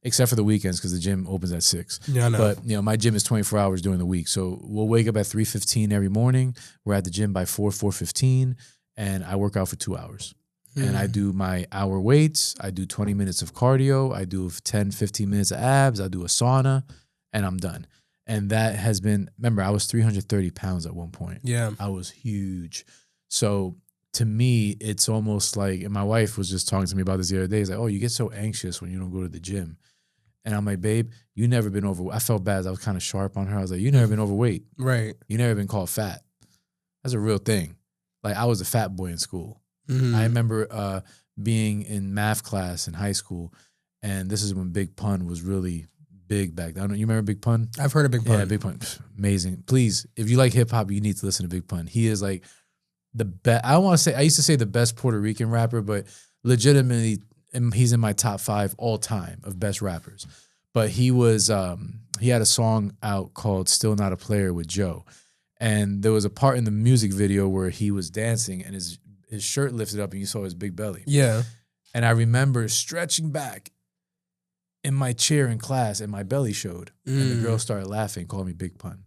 except for the weekends because the gym opens at 6. Yeah, I know. But, my gym is 24 hours during the week. So we'll wake up at 3:15 every morning. We're at the gym by 4:15, and I work out for 2 hours. And I do my hour weights. I do 20 minutes of cardio. I do 10, 15 minutes of abs. I do a sauna, and I'm done. And that has been, remember, I was 330 pounds at one point. Yeah. I was huge. So to me, it's almost like, and my wife was just talking to me about this the other day. It's like, oh, you get so anxious when you don't go to the gym. And I'm like, babe, you never been overweight. I felt bad. I was kind of sharp on her. I was like, you never been overweight. Right. You never been called fat. That's a real thing. Like, I was a fat boy in school. Mm-hmm. I remember being in math class in high school, and this is when Big Pun was really big back then. You remember Big Pun? I've heard of Big Pun. Yeah, Big Pun. Amazing. Please, if you like hip-hop, you need to listen to Big Pun. He is like the best. I used to say the best Puerto Rican rapper, but legitimately, he's in my top 5 all time of best rappers. But he had a song out called Still Not a Player with Joe. And there was a part in the music video where he was dancing and his shirt lifted up and you saw his big belly. Yeah. And I remember stretching back in my chair in class and my belly showed. And the girl started laughing, calling me Big Pun.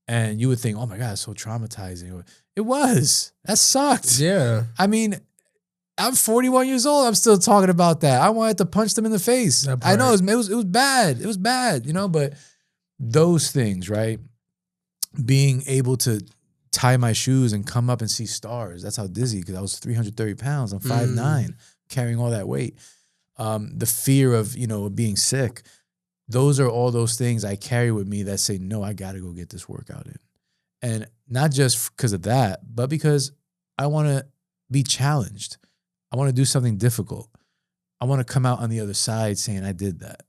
And you would think, oh my God, it's so traumatizing. It was. That sucked. Yeah. I mean, I'm 41 years old. I'm still talking about that. I wanted to punch them in the face. I know it was bad. It was bad, you know, but those things, right? Being able to tie my shoes and come up and see stars. That's how dizzy, because I was 330 pounds. I'm 5'9", carrying all that weight. The fear of, being sick. Those are all those things I carry with me that say, no, I got to go get this workout in. And not just because of that, but because I want to be challenged. I want to do something difficult. I want to come out on the other side saying I did that.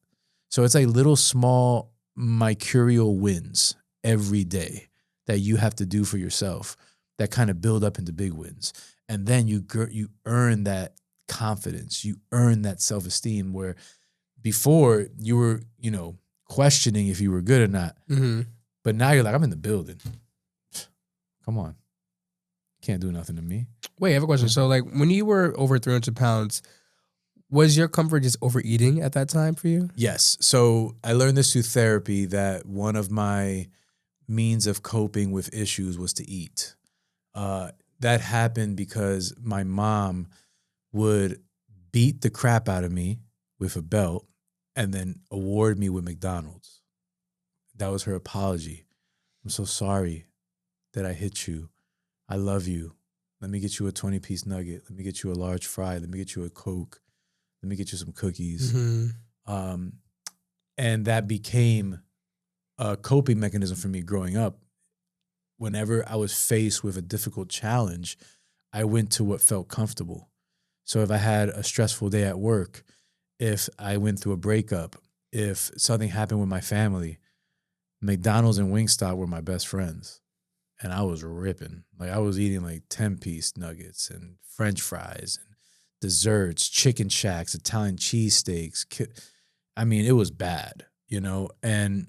So it's like little small mercurial wins every day that you have to do for yourself that kind of build up into big wins. And then you earn that confidence. You earn that self-esteem where before you were, questioning if you were good or not. Mm-hmm. But now you're like, I'm in the building. Come on. Can't do nothing to me. Wait, I have a question. So like when you were over 300 pounds, was your comfort just overeating at that time for you? Yes. So I learned this through therapy that one of my means of coping with issues was to eat. That happened because my mom would beat the crap out of me with a belt and then award me with McDonald's. That was her apology. I'm so sorry that I hit you. I love you. Let me get you a 20-piece nugget. Let me get you a large fry. Let me get you a Coke. Let me get you some cookies. Mm-hmm. And that became a coping mechanism for me growing up. Whenever I was faced with a difficult challenge, I went to what felt comfortable. So if I had a stressful day at work, if I went through a breakup, if something happened with my family, McDonald's and Wingstop were my best friends. And I was ripping. Like I was eating like 10-piece nuggets and French fries and desserts, chicken shacks, Italian cheesesteaks. I mean, it was bad, and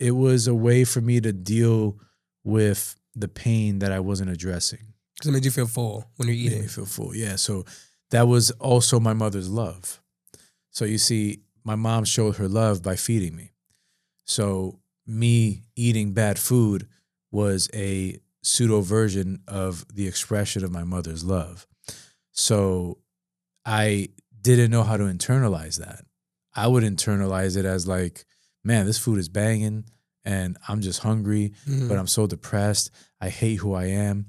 it was a way for me to deal with the pain that I wasn't addressing. Because it made you feel full when you're eating. It made me feel full, yeah. So that was also my mother's love. So you see, my mom showed her love by feeding me. So me eating bad food was a pseudo version of the expression of my mother's love. So I didn't know how to internalize that. I would internalize it as like, man, this food is banging and I'm just hungry, but I'm so depressed. I hate who I am.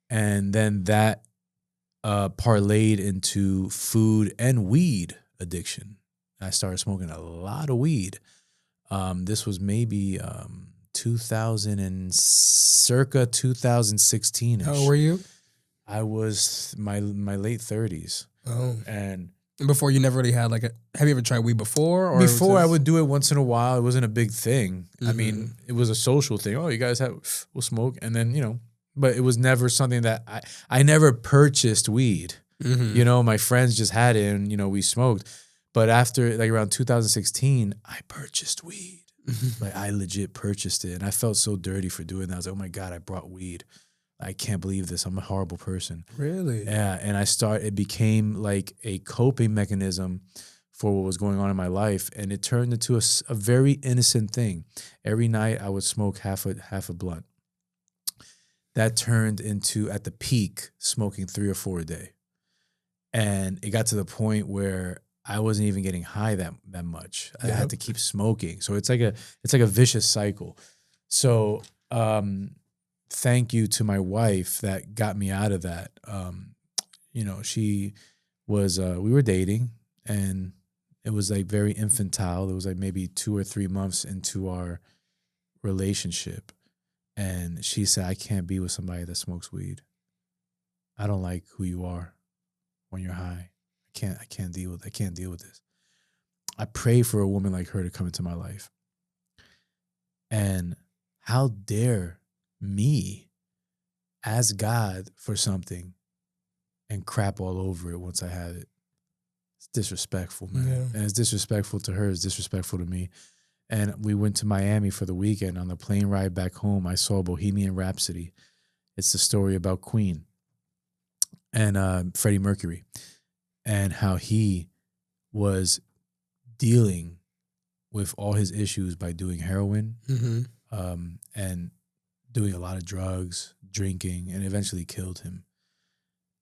And then that parlayed into food and weed addiction. I started smoking a lot of weed. This was maybe circa 2016-ish. How old were you? I was my late 30s. Oh. And before, you never really had have you ever tried weed before? Or before, I would do it once in a while. It wasn't a big thing. Mm-hmm. I mean, it was a social thing. Oh, you guys we'll smoke. And then, but it was never something that I never purchased weed. Mm-hmm. My friends just had it and, we smoked. But after around 2016, I purchased weed. I legit purchased it. And I felt so dirty for doing that. I was like, oh my God, I brought weed. I can't believe this. I'm a horrible person. Really? Yeah. And it became like a coping mechanism for what was going on in my life. And it turned into a very innocent thing. Every night I would smoke half a blunt. That turned into, at the peak, smoking 3 or 4 a day. And it got to the point where I wasn't even getting high that much. I had to keep smoking. So it's like a vicious cycle. So thank you to my wife that got me out of that. She was we were dating and it was very infantile. It was maybe 2 or 3 months into our relationship. And she said, I can't be with somebody that smokes weed. I don't like who you are when you're high. I can't deal with this. I pray for a woman like her to come into my life. And how dare me ask God for something and crap all over it once I have it? It's disrespectful, man. Yeah. And it's disrespectful to her. It's disrespectful to me. And we went to Miami for the weekend. On the plane ride back home, I saw Bohemian Rhapsody. It's the story about Queen and Freddie Mercury and how he was dealing with all his issues by doing heroin and doing a lot of drugs, drinking, and eventually killed him.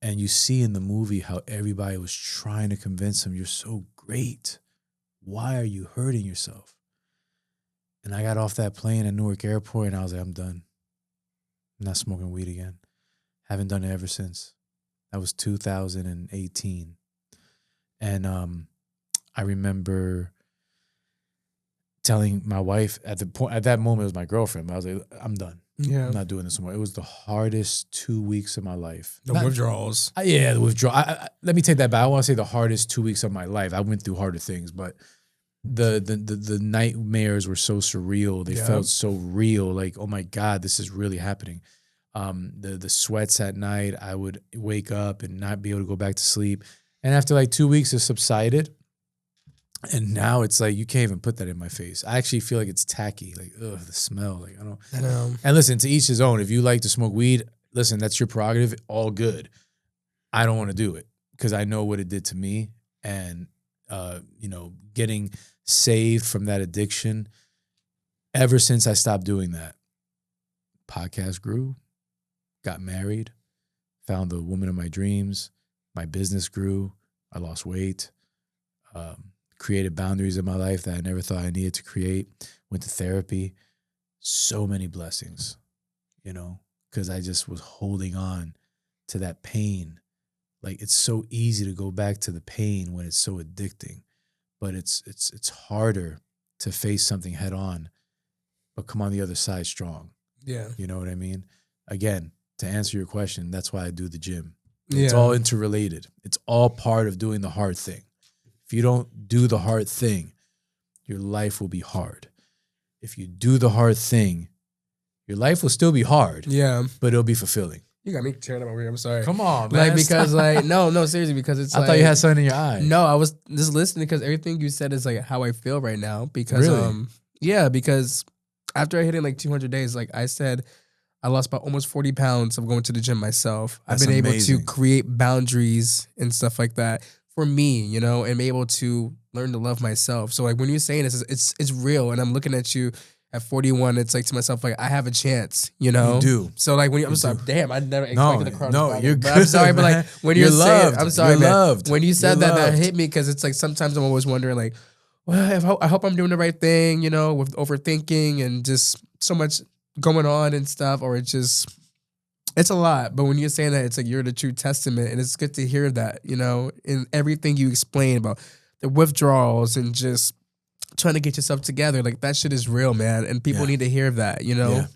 And you see in the movie how everybody was trying to convince him, you're so great. Why are you hurting yourself? And I got off that plane at Newark Airport and I was like, I'm done. I'm not smoking weed again. Haven't done it ever since. That was 2018. And I remember telling my wife at that moment, it was my girlfriend. I was like, I'm done. Yeah. I'm not doing this anymore. It was the hardest 2 weeks of my life. The withdrawals. Yeah, the withdrawal. Let me take that back. I want to say the hardest 2 weeks of my life. I went through harder things, but the nightmares were so surreal. They felt so real. Like, oh my God, this is really happening. The sweats at night, I would wake up and not be able to go back to sleep. And after like 2 weeks, it subsided. And now it's like, you can't even put that in my face. I actually feel like it's tacky. Like, ugh, the smell. Like, I don't. And listen, to each his own. If you like to smoke weed, listen, that's your prerogative. All good. I don't want to do it because I know what it did to me. And, getting saved from that addiction, ever since I stopped doing that, podcast grew, got married, found the woman of my dreams, my business grew, I lost weight, created boundaries in my life that I never thought I needed to create, went to therapy. So many blessings, because I just was holding on to that pain. Like, it's so easy to go back to the pain when it's so addicting, but it's harder to face something head on, but come on the other side strong. Yeah. You know what I mean? Again, to answer your question, that's why I do the gym. It's all interrelated. It's all part of doing the hard thing. If you don't do the hard thing, your life will be hard. If you do the hard thing, your life will still be hard. Yeah. But it'll be fulfilling. You got me tearing up over here. I'm sorry. Come on, man. Like, because like, no, seriously, because it's I thought you had something in your eye. No, I was just listening because everything you said is like how I feel right now. Because Really? Because after I hit it like 200 days, like I said, I lost about almost 40 pounds of going to the gym myself. That's I've been amazing. able to create boundaries and stuff like that for me, and be able to learn to love myself. So like when you're saying this, it's real, and I'm looking at you at 41. It's like to myself, like I have a chance, You do. So like when I'm sorry, damn, I never expected the crown. No, you're good. I'm sorry, but like when you're saying, loved. I'm sorry, you're man. Loved. When you said You're that loved. hit me because it's like sometimes I'm always wondering like, well, I hope I'm doing the right thing, with overthinking and just so much going on and stuff, or it's a lot. But when you're saying that, it's like you're the true testament, and it's good to hear that, in everything you explain about the withdrawals and just trying to get yourself together. Like that shit is real, man, and people need to hear that, Yeah.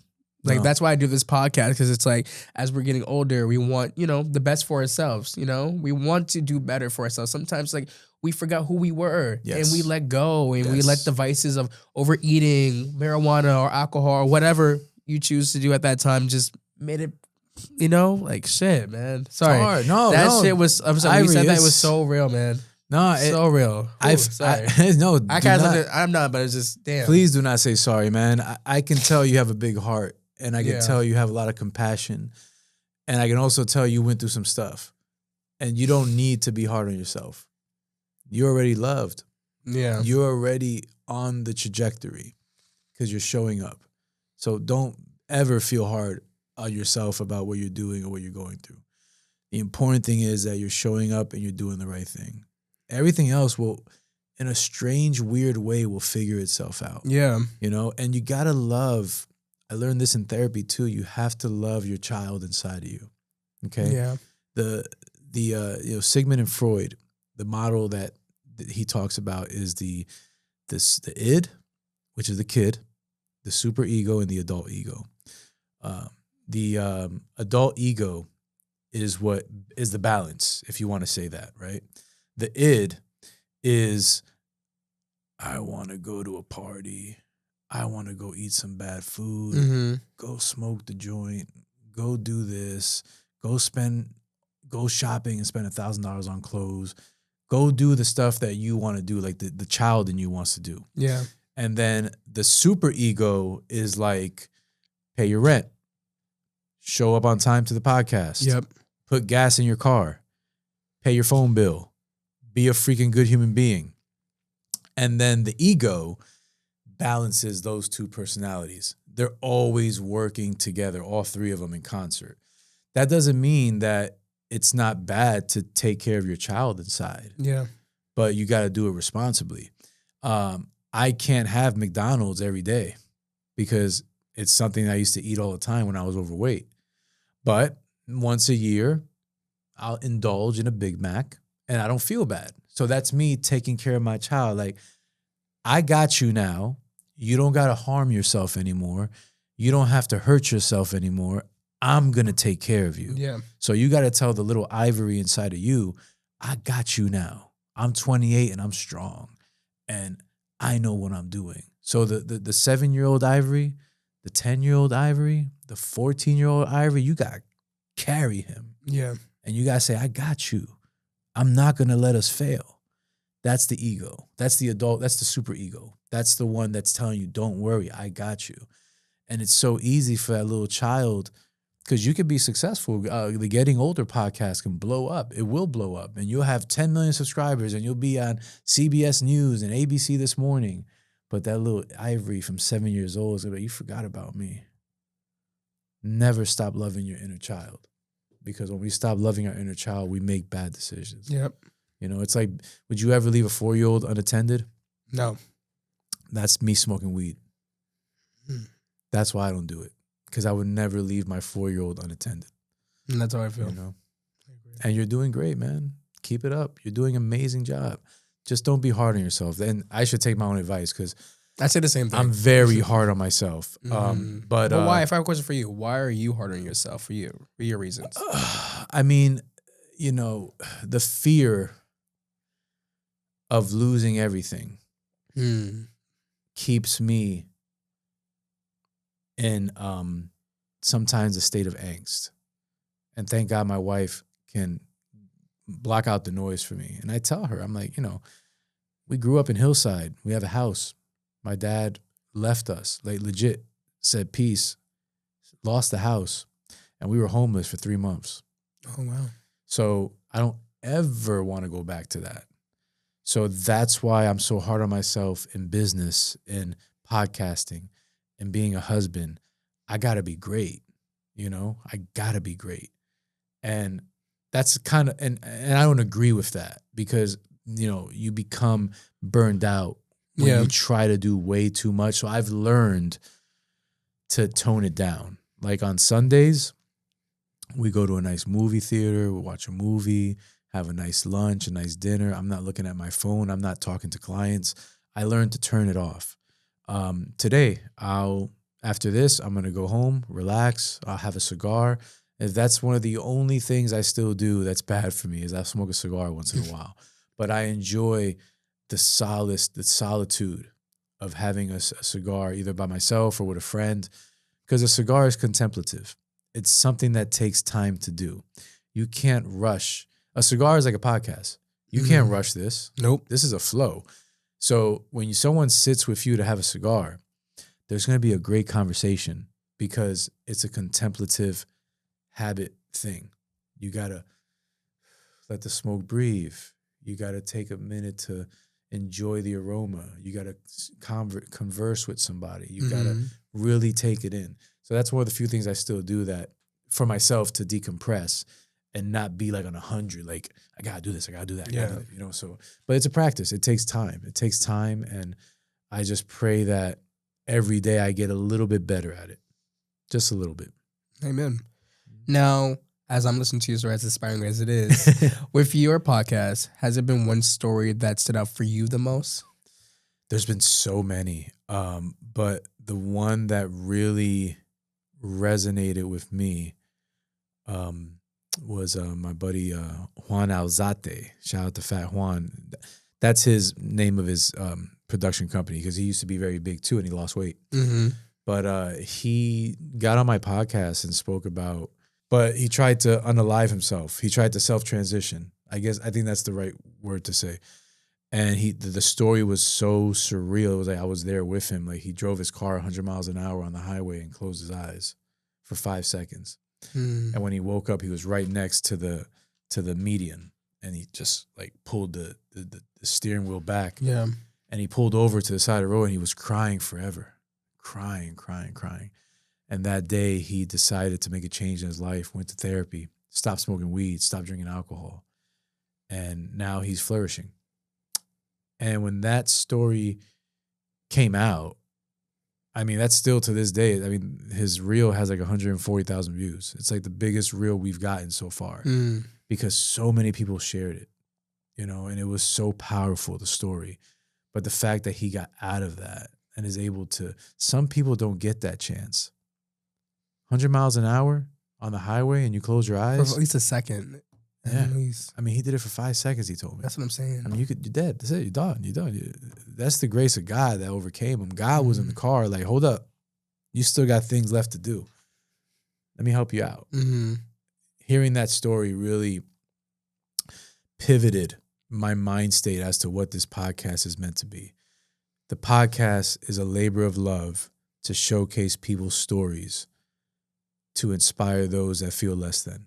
Like No. that's why I do this podcast, because it's like as we're getting older, we want, the best for ourselves, We want to do better for ourselves. Sometimes like we forgot who we were and we let go and we let the vices of overeating, marijuana or alcohol or whatever you choose to do at that time just made it, like shit, man. Sorry. Hard. No, shit was, I'm sorry, when you said that, it was so real, man. No, So real. Sorry. No, I'm not, but it's just, damn. Please do not say sorry, man. I can tell you have a big heart, and I can tell you have a lot of compassion, and I can also tell you went through some stuff, and you don't need to be hard on yourself. You're already loved. Yeah. You're already on the trajectory because you're showing up. So don't ever feel hard on yourself about what you're doing or what you're going through. The important thing is that you're showing up and you're doing the right thing. Everything else will, in a strange, weird way, will figure itself out. Yeah. And you gotta love. I learned this in therapy too. You have to love your child inside of you. Okay. Yeah. The Sigmund and Freud, the model that he talks about is the id, which is the kid, the super ego, and the adult ego. The adult ego is what is the balance, if you want to say that, right? The id is, I want to go to a party. I want to go eat some bad food, go smoke the joint, go do this, go shopping and spend $1,000 on clothes, Go do the stuff that you want to do, like the child in you wants to do. Yeah. And then the super ego is like, pay your rent, show up on time to the podcast, Yep. put gas in your car, pay your phone bill, be a freaking good human being. And then the ego balances those two personalities. They're always working together, all three of them in concert. That doesn't mean that it's not bad to take care of your child inside. Yeah. But you got to do it responsibly. I can't have McDonald's every day because it's something I used to eat all the time when I was overweight. But once a year, I'll indulge in a Big Mac and I don't feel bad. So that's me taking care of my child. Like, I got you now. You don't got to harm yourself anymore. You don't have to hurt yourself anymore. I'm going to take care of you. Yeah. So you got to tell the little Ivory inside of you, I got you now. I'm 28 and I'm strong. And I know what I'm doing. So the 7-year-old Ivory, the 10-year-old Ivory, the 14-year-old Ivory, you got to carry him. Yeah. And you got to say, I got you. I'm not going to let us fail. That's the ego. That's the adult. That's the super ego. That's the one that's telling you, don't worry, I got you. And it's so easy for that little child because you can be successful. The Getting Older podcast can blow up. It will blow up. And you'll have 10 million subscribers and you'll be on CBS News and ABC This Morning. But that little Ivory from 7 years old is going to be, you forgot about me. Never stop loving your inner child. Because when we stop loving our inner child, we make bad decisions. Yep. You know, it's like, would you ever leave a 4-year-old unattended? No. That's me smoking weed. That's why I don't do it. Because I would never leave my 4-year-old unattended. And that's how I feel. You know? And you're doing great, man. Keep it up. You're doing an amazing job. Just don't be hard on yourself. And I should take my own advice because I say the same thing. I'm very hard on myself. But why? If I have a question for you, why are you hard on yourself for you? For your reasons? I mean, you know, the fear of losing everything keeps me in sometimes a state of angst. And thank God my wife can block out the noise for me. And I tell her, I'm like, you know, we grew up in Hillside. We have a house. My dad left us, like legit, said peace, lost the house, and we were homeless for 3 months. Oh, wow. So I don't ever want to go back to that. So that's why I'm so hard on myself in business, in podcasting, and being a husband. I got to be great, you know? I got to be great. And that's kind of, and I don't agree with that because, you know, you become burned out when you try to do way too much. So I've learned to tone it down. Like on Sundays, we go to a nice movie theater, we watch a movie, have a nice lunch, a nice dinner. I'm not looking at my phone. I'm not talking to clients. I learned to turn it off. Today, after this, I'm going to go home, relax. I'll have a cigar. If that's one of the only things I still do that's bad for me is I smoke a cigar once in a while. But I enjoy the solace, the solitude of having a cigar either by myself or with a friend because a cigar is contemplative. It's something that takes time to do. You can't rush. A cigar is like a podcast. You can't rush this. Nope. This is a flow. So when someone sits with you to have a cigar, there's going to be a great conversation because it's a contemplative habit thing. You got to let the smoke breathe. You got to take a minute to enjoy the aroma. You got to converse with somebody. You got to really take it in. So that's one of the few things I still do that for myself to decompress and not be like on 100, like I got to do this, I got to do that. You know, so, but it's a practice. It takes time. It takes time. And I just pray that every day I get a little bit better at it. Just a little bit. Amen. Now, as I'm listening to you, so as inspiring as it is, with your podcast, has it been one story that stood out for you the most? There's been so many, but the one that really resonated with me was my buddy Juan Alzate. Shout out to Fat Juan. That's his name of his production company because he used to be very big too and he lost weight. But he got on my podcast and spoke about, but he tried to unalive himself. He tried to self-transition. I think that's the right word to say. And the story was so surreal. It was like I was there with him. Like he drove his car 100 miles an hour on the highway and closed his eyes for 5 seconds. And when he woke up, he was right next to the median, and he just like pulled the steering wheel back. Yeah. And he pulled over to the side of the road, and he was crying forever, crying. And that day, he decided to make a change in his life, went to therapy, stopped smoking weed, stopped drinking alcohol, and now he's flourishing. And when that story came out, I mean, that's still to this day. I mean, his reel has like 140,000 views. It's like the biggest reel we've gotten so far because so many people shared it, you know, and it was so powerful, the story. But the fact that he got out of that and is able to, some people don't get that chance. 100 miles an hour on the highway and you close your eyes. For at least a second. Yeah. I mean, he did it for 5 seconds, he told me. That's what I'm saying. I mean, you're dead. That's it. You're done. That's the grace of God that overcame him. God was in the car like, hold up. You still got things left to do. Let me help you out. Hearing that story really pivoted my mind state as to what this podcast is meant to be. The podcast is a labor of love to showcase people's stories, to inspire those that feel less than.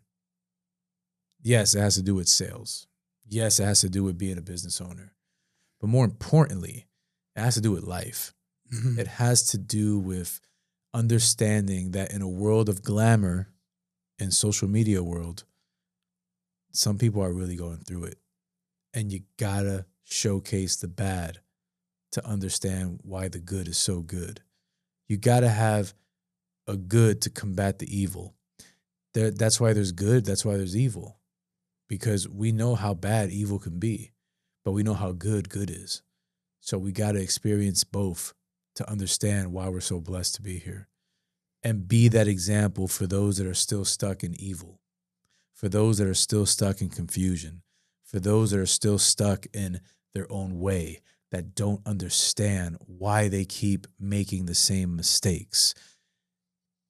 Yes, it has to do with sales. Yes, it has to do with being a business owner. But more importantly, it has to do with life. It has to do with understanding that in a world of glamour, in social media world, some people are really going through it. And you gotta showcase the bad to understand why the good is so good. You gotta have a good to combat the evil. That's why there's good, that's why there's evil. Because we know how bad evil can be, but we know how good is. So we got to experience both to understand why we're so blessed to be here. And be that example for those that are still stuck in evil, for those that are still stuck in confusion, for those that are still stuck in their own way, that don't understand why they keep making the same mistakes.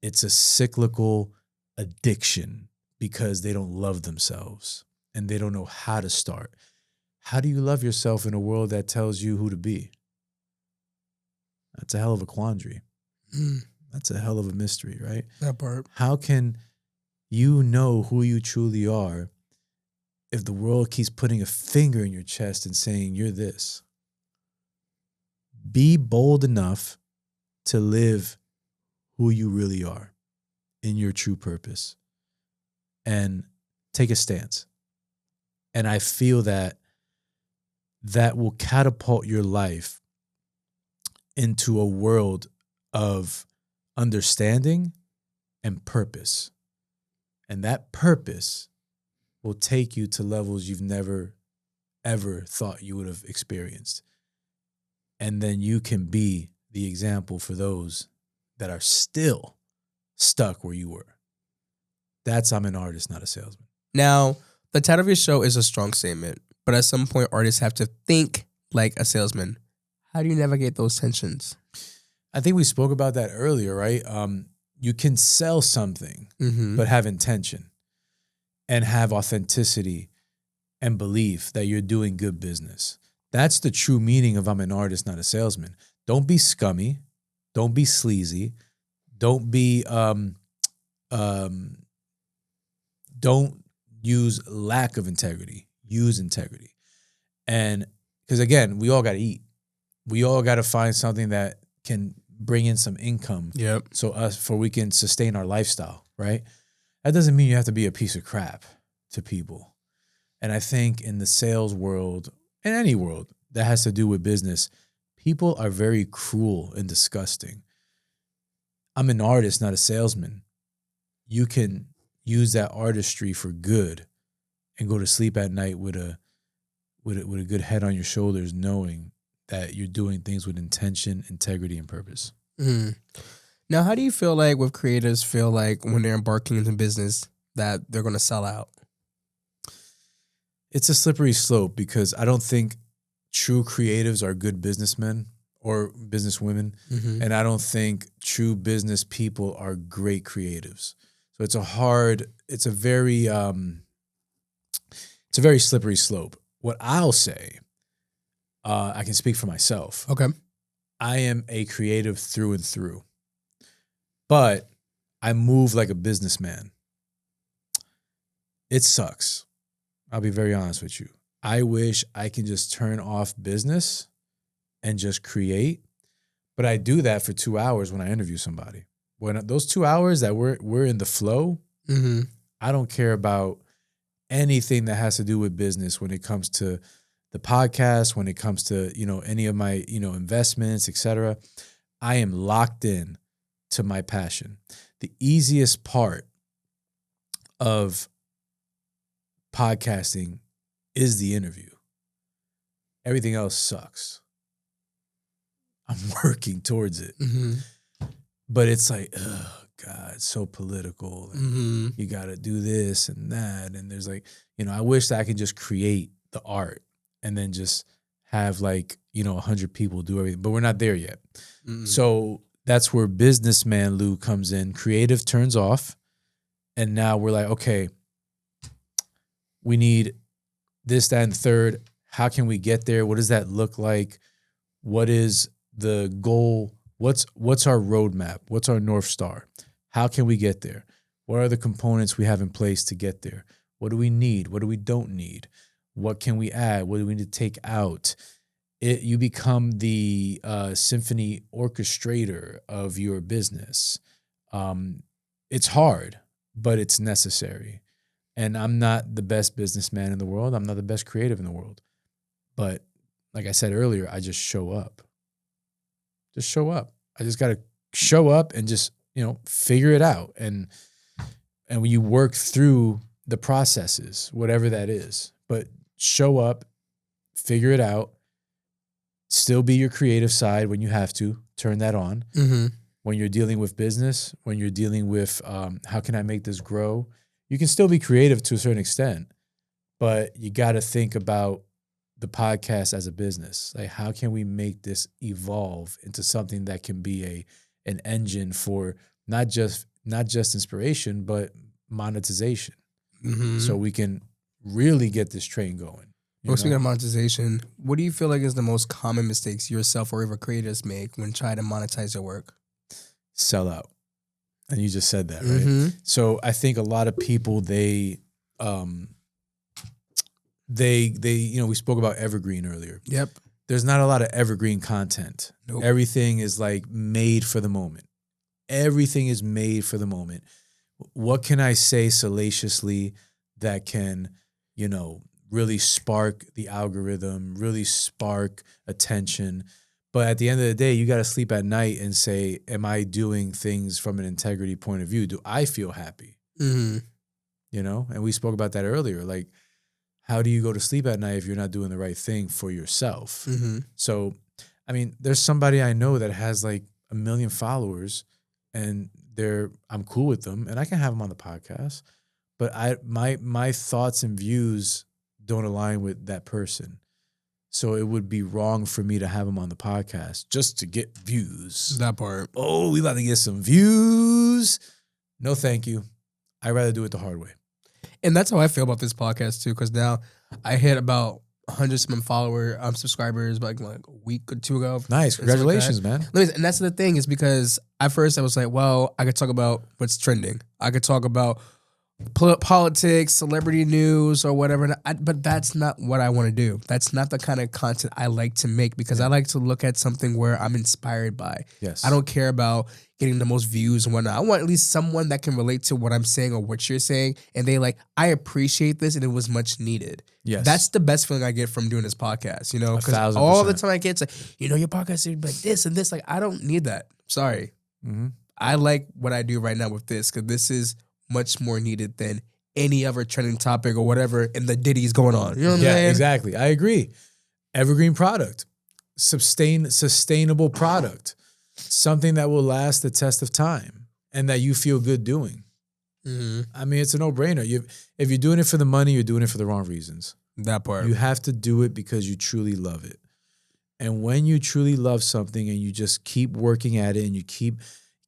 It's a cyclical addiction because they don't love themselves. And they don't know how to start. How do you love yourself in a world that tells you who to be? That's a hell of a quandary. That's a hell of a mystery, right? That part. How can you know who you truly are if the world keeps putting a finger in your chest and saying, you're this? Be bold enough to live who you really are in your true purpose and take a stance. And I feel that will catapult your life into a world of understanding and purpose. And that purpose will take you to levels you've never, ever thought you would have experienced. And then you can be the example for those that are still stuck where you were. That's I'm an artist, not a salesman. Now, the title of your show is a strong statement, but at some point, artists have to think like a salesman. How do you navigate those tensions? I think we spoke about that earlier, right? You can sell something, but have intention and have authenticity and belief that you're doing good business. That's the true meaning of I'm an artist, not a salesman. Don't be scummy. Don't be sleazy. Don't be, don't use lack of integrity. Use integrity. And because again, we all got to eat. We all got to find something that can bring in some income. Yep. So we can sustain our lifestyle, right? That doesn't mean you have to be a piece of crap to people. And I think in the sales world, in any world that has to do with business, people are very cruel and disgusting. I'm an artist, not a salesman. You can use that artistry for good and go to sleep at night with a good head on your shoulders, knowing that you're doing things with intention, integrity, and purpose. Now, how do you feel like with creators feel like when they're embarking into business that they're going to sell out? It's a slippery slope because I don't think true creatives are good businessmen or businesswomen. And I don't think true business people are great creatives. So it's a very, it's a very slippery slope. What I'll say, I can speak for myself. Okay. I am a creative through and through, but I move like a businessman. It sucks. I'll be very honest with you. I wish I can just turn off business and just create, but I do that for 2 hours when I interview somebody. When those 2 hours that we're in the flow, I don't care about anything that has to do with business when it comes to the podcast, when it comes to, any of my, investments, etc. I am locked in to my passion. The easiest part of podcasting is the interview. Everything else sucks. I'm working towards it. But it's like, oh God, it's so political. And you got to do this and that. And there's like, I wish that I could just create the art and then just have 100 people do everything. But we're not there yet. So that's where businessman Lou comes in. Creative turns off. And now we're like, okay, we need this, that, and third. How can we get there? What does that look like? What is the goal? What's our roadmap? What's our North Star? How can we get there? What are the components we have in place to get there? What do we need? What do we don't need? What can we add? What do we need to take out? You become the symphony orchestrator of your business. It's hard, but it's necessary. And I'm not the best businessman in the world. I'm not the best creative in the world. But like I said earlier, I just show up. Just show up. I just got to show up and just, figure it out. And when you work through the processes, whatever that is, but show up, figure it out, still be your creative side when you have to, turn that on. When you're dealing with business, when you're dealing with how can I make this grow? You can still be creative to a certain extent, but you got to think about the podcast as a business. Like, how can we make this evolve into something that can be an engine for not just inspiration, but monetization. So we can really get this train going. Speaking of monetization, what do you feel like is the most common mistakes yourself or even creators make when trying to monetize their work? Sell out. And you just said that, right? So I think a lot of people, they we spoke about evergreen earlier. Yep. There's not a lot of evergreen content. Nope. Everything is made for the moment. Everything is made for the moment. What can I say salaciously that can, really spark the algorithm, really spark attention? But at the end of the day, you got to sleep at night and say, am I doing things from an integrity point of view? Do I feel happy? And we spoke about that earlier. Like, how do you go to sleep at night if you're not doing the right thing for yourself? So, there's somebody I know that has 1 million followers, and I'm cool with them, and I can have them on the podcast, but my thoughts and views don't align with that person. So it would be wrong for me to have them on the podcast just to get views. That part. Oh, we about to get some views. No, thank you. I'd rather do it the hard way. And that's how I feel about this podcast too, because now I hit about 100 some subscribers like a week or two ago. Nice. Congratulations, man. And that's the thing, is because at first I was like, well, I could talk about what's trending. I could talk about politics, celebrity news, or whatever. But that's not what I want to do. That's not the kind of content I like to make, because I like to look at something where I'm inspired by. Yes. I don't care about getting the most views and whatnot. I want at least someone that can relate to what I'm saying or what you're saying, and they I appreciate this and it was much needed. Yes. That's the best feeling I get from doing this podcast, because 1,000%. all the time I get your podcast is like this and this. I don't need that. Sorry. I like what I do right now with this, because this is much more needed than any other trending topic or whatever in the ditties going on. You know what I'm saying? Yeah, exactly. I agree. Evergreen product, sustainable product, something that will last the test of time and that you feel good doing. It's a no-brainer. If you're doing it for the money, you're doing it for the wrong reasons. That part. You have to do it because you truly love it. And when you truly love something and you just keep working at it and you keep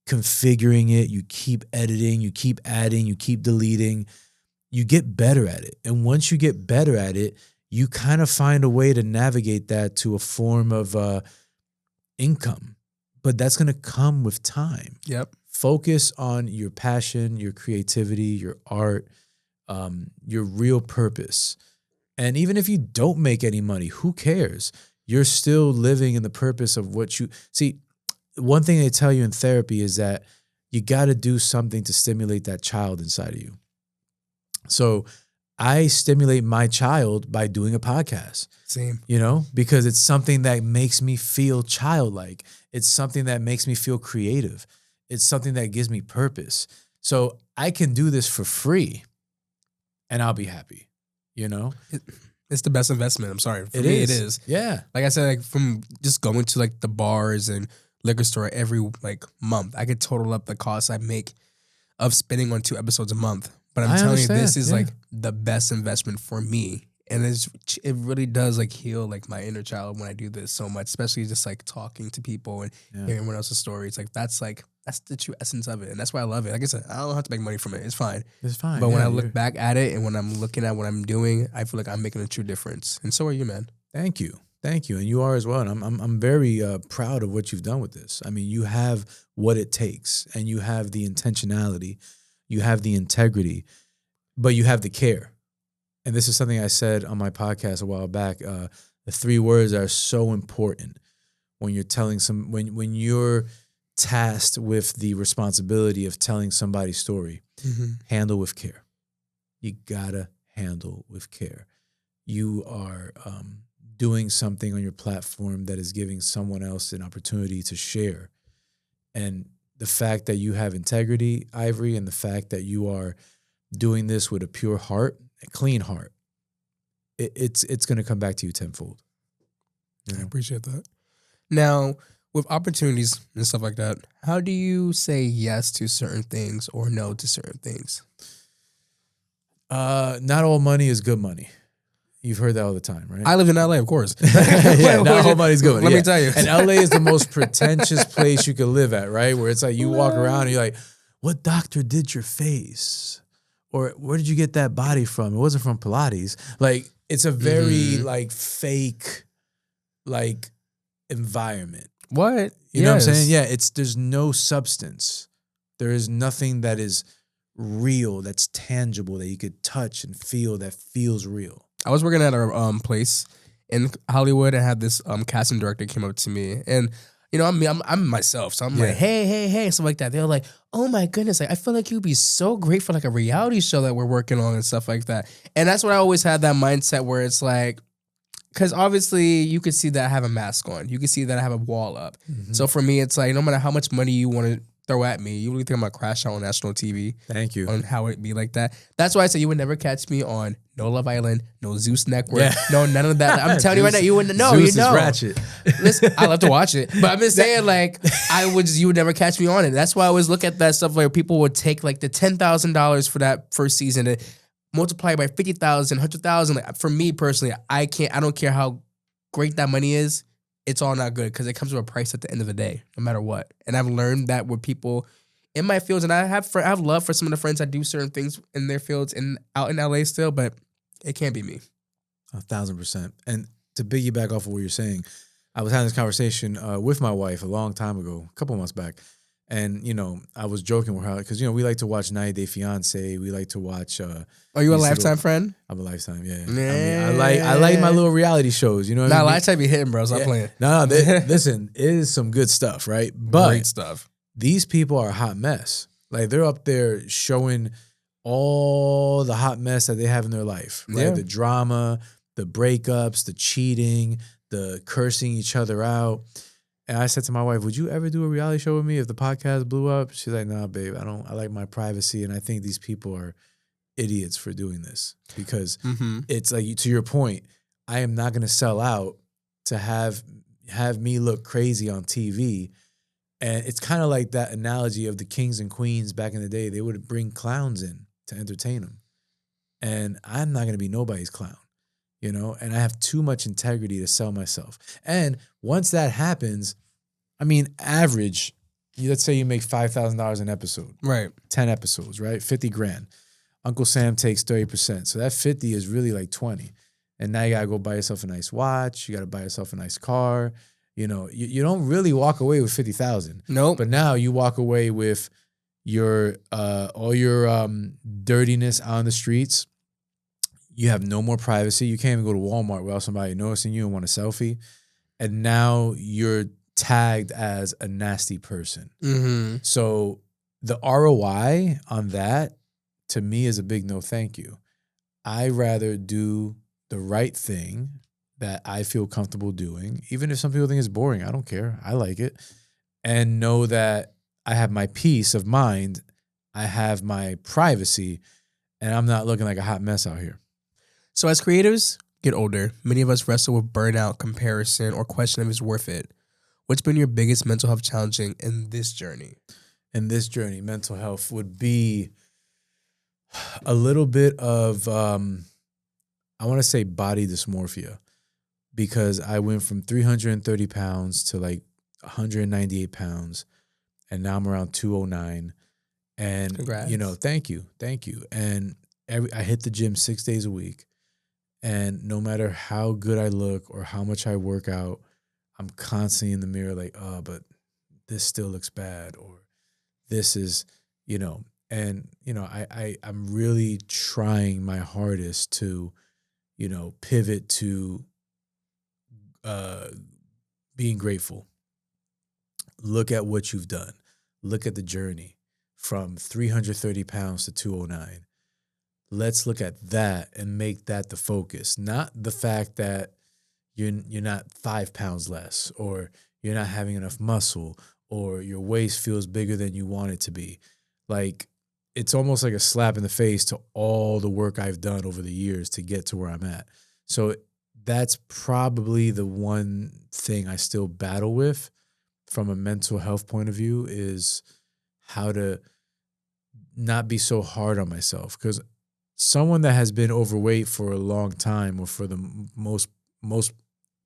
configuring it, you keep editing, you keep adding, you keep deleting, you get better at it. And once you get better at it, you kind of find a way to navigate that to a form of income. But that's going to come with time. Yep. Focus on your passion, your creativity, your art, your real purpose. And even if you don't make any money, who cares? You're still living in the purpose of what you see. One thing they tell you in therapy is that you got to do something to stimulate that child inside of you. So I stimulate my child by doing a podcast. Same. Because it's something that makes me feel childlike. It's something that makes me feel creative. It's something that gives me purpose. So I can do this for free and I'll be happy, It's the best investment. I'm sorry. For me, it is. Yeah. Like I said, like from just going to like the bars and liquor store every like month, I could total up the cost I make of spending on 2 episodes a month. But I'm telling you, this is like the best investment for me. And it really does like heal like my inner child when I do this so much, especially just like talking to people and hearing everyone else's stories. Like that's the true essence of it. And that's why I love it. Like I said, I don't have to make money from it. It's fine. It's fine. But when I look back at it and when I'm looking at what I'm doing, I feel like I'm making a true difference. And so are you, man. Thank you. Thank you. And you are as well. And I'm very proud of what you've done with this. I mean, you have what it takes and you have the intentionality, you have the integrity, but you have the care. And this is something I said on my podcast a while back. The 3 words are so important when you're telling when you're tasked with the responsibility of telling somebody's story. Mm-hmm. Handle with care. You gotta handle with care. You are doing something on your platform that is giving someone else an opportunity to share. And the fact that you have integrity, Ivory, and the fact that you are doing this with a pure heart, a clean heart, it's going to come back to you tenfold. I appreciate that. Now, with opportunities and stuff like that, how do you say yes to certain things or no to certain things? Not all money is good money. You've heard that all the time, right? I live in LA, of course. Not all money is good money. Let me tell you. And LA is the most pretentious place you could live at, right? Where it's like you walk around and you're like, what doctor did your face? Or where did you get that body from? It wasn't from Pilates. Like, it's a very like fake like environment. What? You know what I'm saying? Yeah, there's no substance. There is nothing that is real, that's tangible, that you could touch and feel, that feels real. I was working at a place in Hollywood and had this casting director came up to me, and I'm myself, so I'm like, hey, stuff like that. They're like, oh my goodness, like I feel like you'd be so great for like a reality show that we're working on and stuff like that. And that's what I always had, that mindset where it's like, because obviously you could see that I have a mask on, you can see that I have a wall up. Mm-hmm. So for me, it's like no matter how much money you want to throw at me, you really think I'm gonna crash out on national TV? Thank you. On how it be like that. That's why I said you would never catch me on no Love Island, no Zeus Network, no none of that. I'm telling you right now, you wouldn't know. Zeus is ratchet. Listen, I love to watch it, but I'm just saying, like, you would never catch me on it. That's why I always look at that stuff like people would take like the $10,000 for that first season and multiply it by 50,000, 100,000. Like, for me personally, I don't care how great that money is. It's all not good because it comes with a price at the end of the day, no matter what. And I've learned that with people in my fields, and I have love for some of the friends that do certain things in their fields and out in LA still, but it can't be me. 1,000%. And to piggyback off of what you're saying, I was having this conversation with my wife a long time ago, a couple months back. And, I was joking with her because, we like to watch 90 Day Fiance. We like to watch. Are you a Lifetime friend? I'm a Lifetime, yeah. I like my little reality shows, you know what I mean? Lifetime be hitting, bro. Stop playing. No, listen, it is some good stuff, right? But great stuff. These people are a hot mess. Like, they're up there showing all the hot mess that they have in their life, right? Yeah. The drama, the breakups, the cheating, the cursing each other out. And I said to my wife, would you ever do a reality show with me if the podcast blew up? She's like, nah, babe, I like my privacy. And I think these people are idiots for doing this because it's like, to your point, I am not going to sell out to have me look crazy on TV. And it's kind of like that analogy of the kings and queens back in the day. They would bring clowns in to entertain them. And I'm not going to be nobody's clown. And I have too much integrity to sell myself. And once that happens, average, let's say you make $5,000 an episode. Right. 10 episodes, right? $50,000. Uncle Sam takes 30%. So that 50 is really like 20. And now you got to go buy yourself a nice watch. You got to buy yourself a nice car. You know, you don't really walk away with 50,000. Nope. But now you walk away with your all your dirtiness on the streets. You have no more privacy. You can't even go to Walmart without somebody noticing you and want a selfie. And now you're tagged as a nasty person. Mm-hmm. So the ROI on that, to me, is a big no thank you. I rather do the right thing that I feel comfortable doing, even if some people think it's boring. I don't care. I like it. And know that I have my peace of mind. I have my privacy, and I'm not looking like a hot mess out here. So as creators get older, many of us wrestle with burnout, comparison, or question if it's worth it. What's been your biggest mental health challenging in this journey? In this journey, mental health would be a little bit of, I want to say body dysmorphia, because I went from 330 pounds to like 198 pounds, and now I'm around 209. And, Congrats. you know, thank you. And I hit the gym 6 days a week. And no matter how good I look or how much I work out, I'm constantly in the mirror like, oh, but this still looks bad, or this is, you know, and, you know, I'm really trying my hardest to, you know, pivot to being grateful. Look at what you've done. Look at the journey from 330 pounds to 209. Let's look at that and make that the focus, not the fact that you're not 5 pounds less, or you're not having enough muscle, or your waist feels bigger than you want it to be. Like, it's almost like a slap in the face to all the work I've done over the years to get to where I'm at. So that's probably the one thing I still battle with from a mental health point of view, is how to not be so hard on myself. Because someone that has been overweight for a long time, or for the most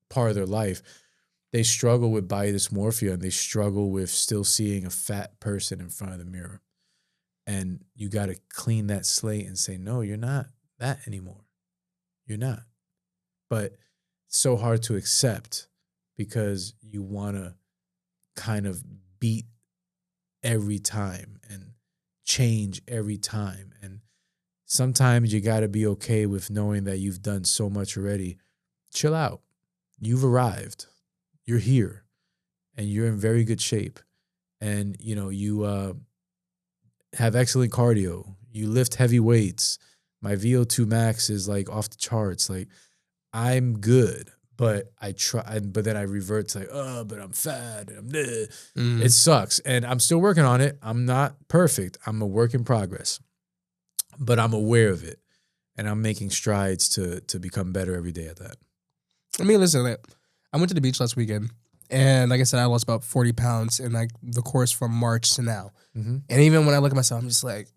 part of their life, they struggle with body dysmorphia, and they struggle with still seeing a fat person in front of the mirror. And you got to clean that slate and say, no, you're not that anymore. You're not. But it's so hard to accept, because you want to kind of beat every time and change every time. And sometimes you got to be okay with knowing that you've done so much already. Chill out. You've arrived. You're here. And you're in very good shape. And, you know, you have excellent cardio. You lift heavy weights. My VO2 max is like off the charts. Like, I'm good, but but then I revert to like, oh, but I'm fat. And I'm bleh. It sucks. And I'm still working on it. I'm not perfect. I'm a work in progress. But I'm aware of it, and I'm making strides to become better every day at that. I mean, listen, I went to the beach last weekend, and like I said, I lost about 40 pounds in like the course from March to now. Mm-hmm. And even when I look at myself, I'm just like,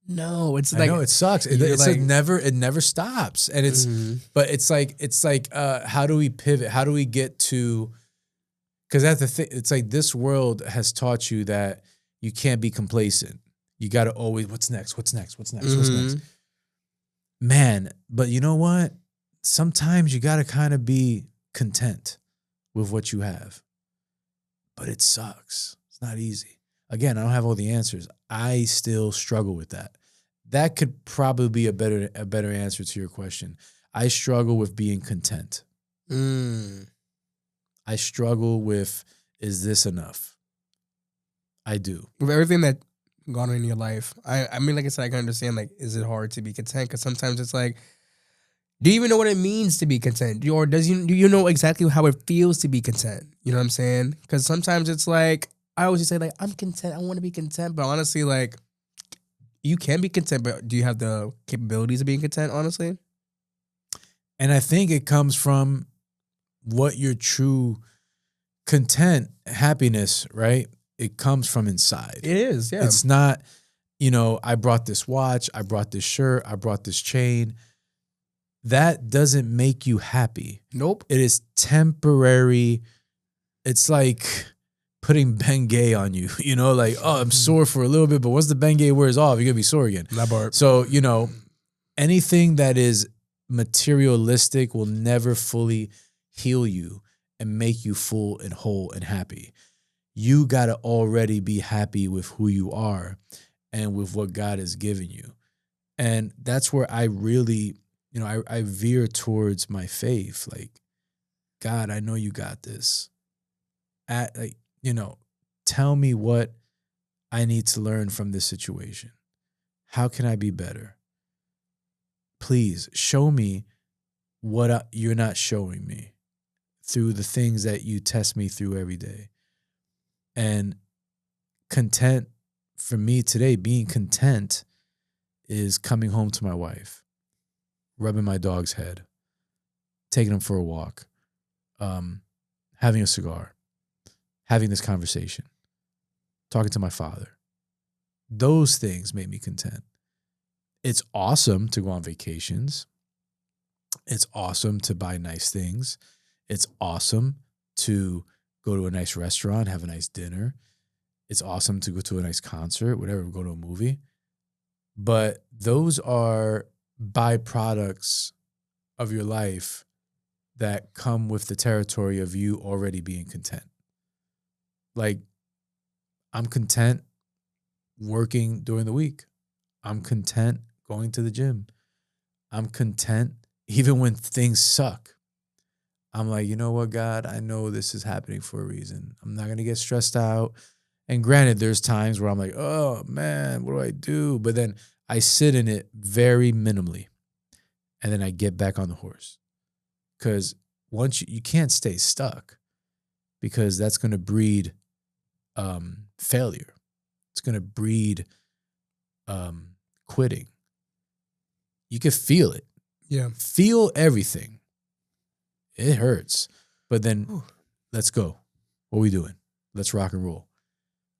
no, it's like, I know it sucks. It's like, it never stops, and it's but it's like how do we pivot? How do we get to? Because that's the thing. It's like this world has taught you that you can't be complacent. You got to always, what's next? What's next? What's next? What's next? Man, but you know what? Sometimes you got to kind of be content with what you have. But it sucks. It's not easy. Again, I don't have all the answers. I still struggle with that. That could probably be a better answer to your question. I struggle with being content. I struggle with, is this enough? I do. With everything that gone on in your life, I mean, like I said, I can understand, like, is it hard to be content? Because sometimes it's like, do you even know what it means to be content? Or do you know exactly how it feels to be content? You know what I'm saying? Because sometimes it's like, I always just say, like, I'm content. I want to be content. But honestly, like, you can be content, but do you have the capabilities of being content, honestly? And I think it comes from what your true content, happiness, right? It comes from inside. It is, yeah. It's not, I brought this watch, I brought this shirt, I brought this chain. That doesn't make you happy. Nope. It is temporary. It's like putting Bengay on you, like, oh, I'm sore for a little bit, but once the Bengay wears off, you're going to be sore again. That part. So, anything that is materialistic will never fully heal you and make you full and whole and happy. You got to already be happy with who you are and with what God has given you. And that's where I really, I veer towards my faith. Like, God, I know you got this. Tell me what I need to learn from this situation. How can I be better? Please show me what you're not showing me through the things that you test me through every day. And content for me today, being content is coming home to my wife, rubbing my dog's head, taking him for a walk, having a cigar, having this conversation, talking to my father. Those things make me content. It's awesome to go on vacations. It's awesome to buy nice things. It's awesome to go to a nice restaurant, have a nice dinner. It's awesome to go to a nice concert, whatever, go to a movie. But those are byproducts of your life that come with the territory of you already being content. Like, I'm content working during the week. I'm content going to the gym. I'm content even when things suck. I'm like, you know what, God, I know this is happening for a reason. I'm not going to get stressed out. And granted, there's times where I'm like, oh, man, what do I do? But then I sit in it very minimally. And then I get back on the horse. Because once you can't stay stuck, because that's going to breed failure. It's going to breed quitting. You can feel it. Yeah. Feel everything. It hurts. But then let's go. What are we doing? Let's rock and roll.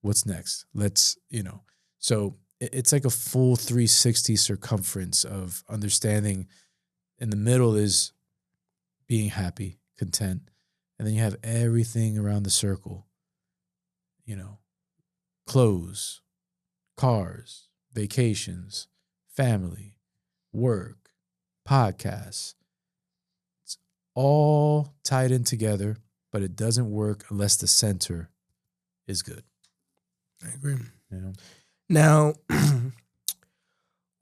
What's next? Let's, So it's like a full 360 circumference of understanding. In the middle is being happy, content. And then you have everything around the circle. Clothes, cars, vacations, family, work, podcasts. It's all tied in together, but it doesn't work unless the center is good. I agree. Now, first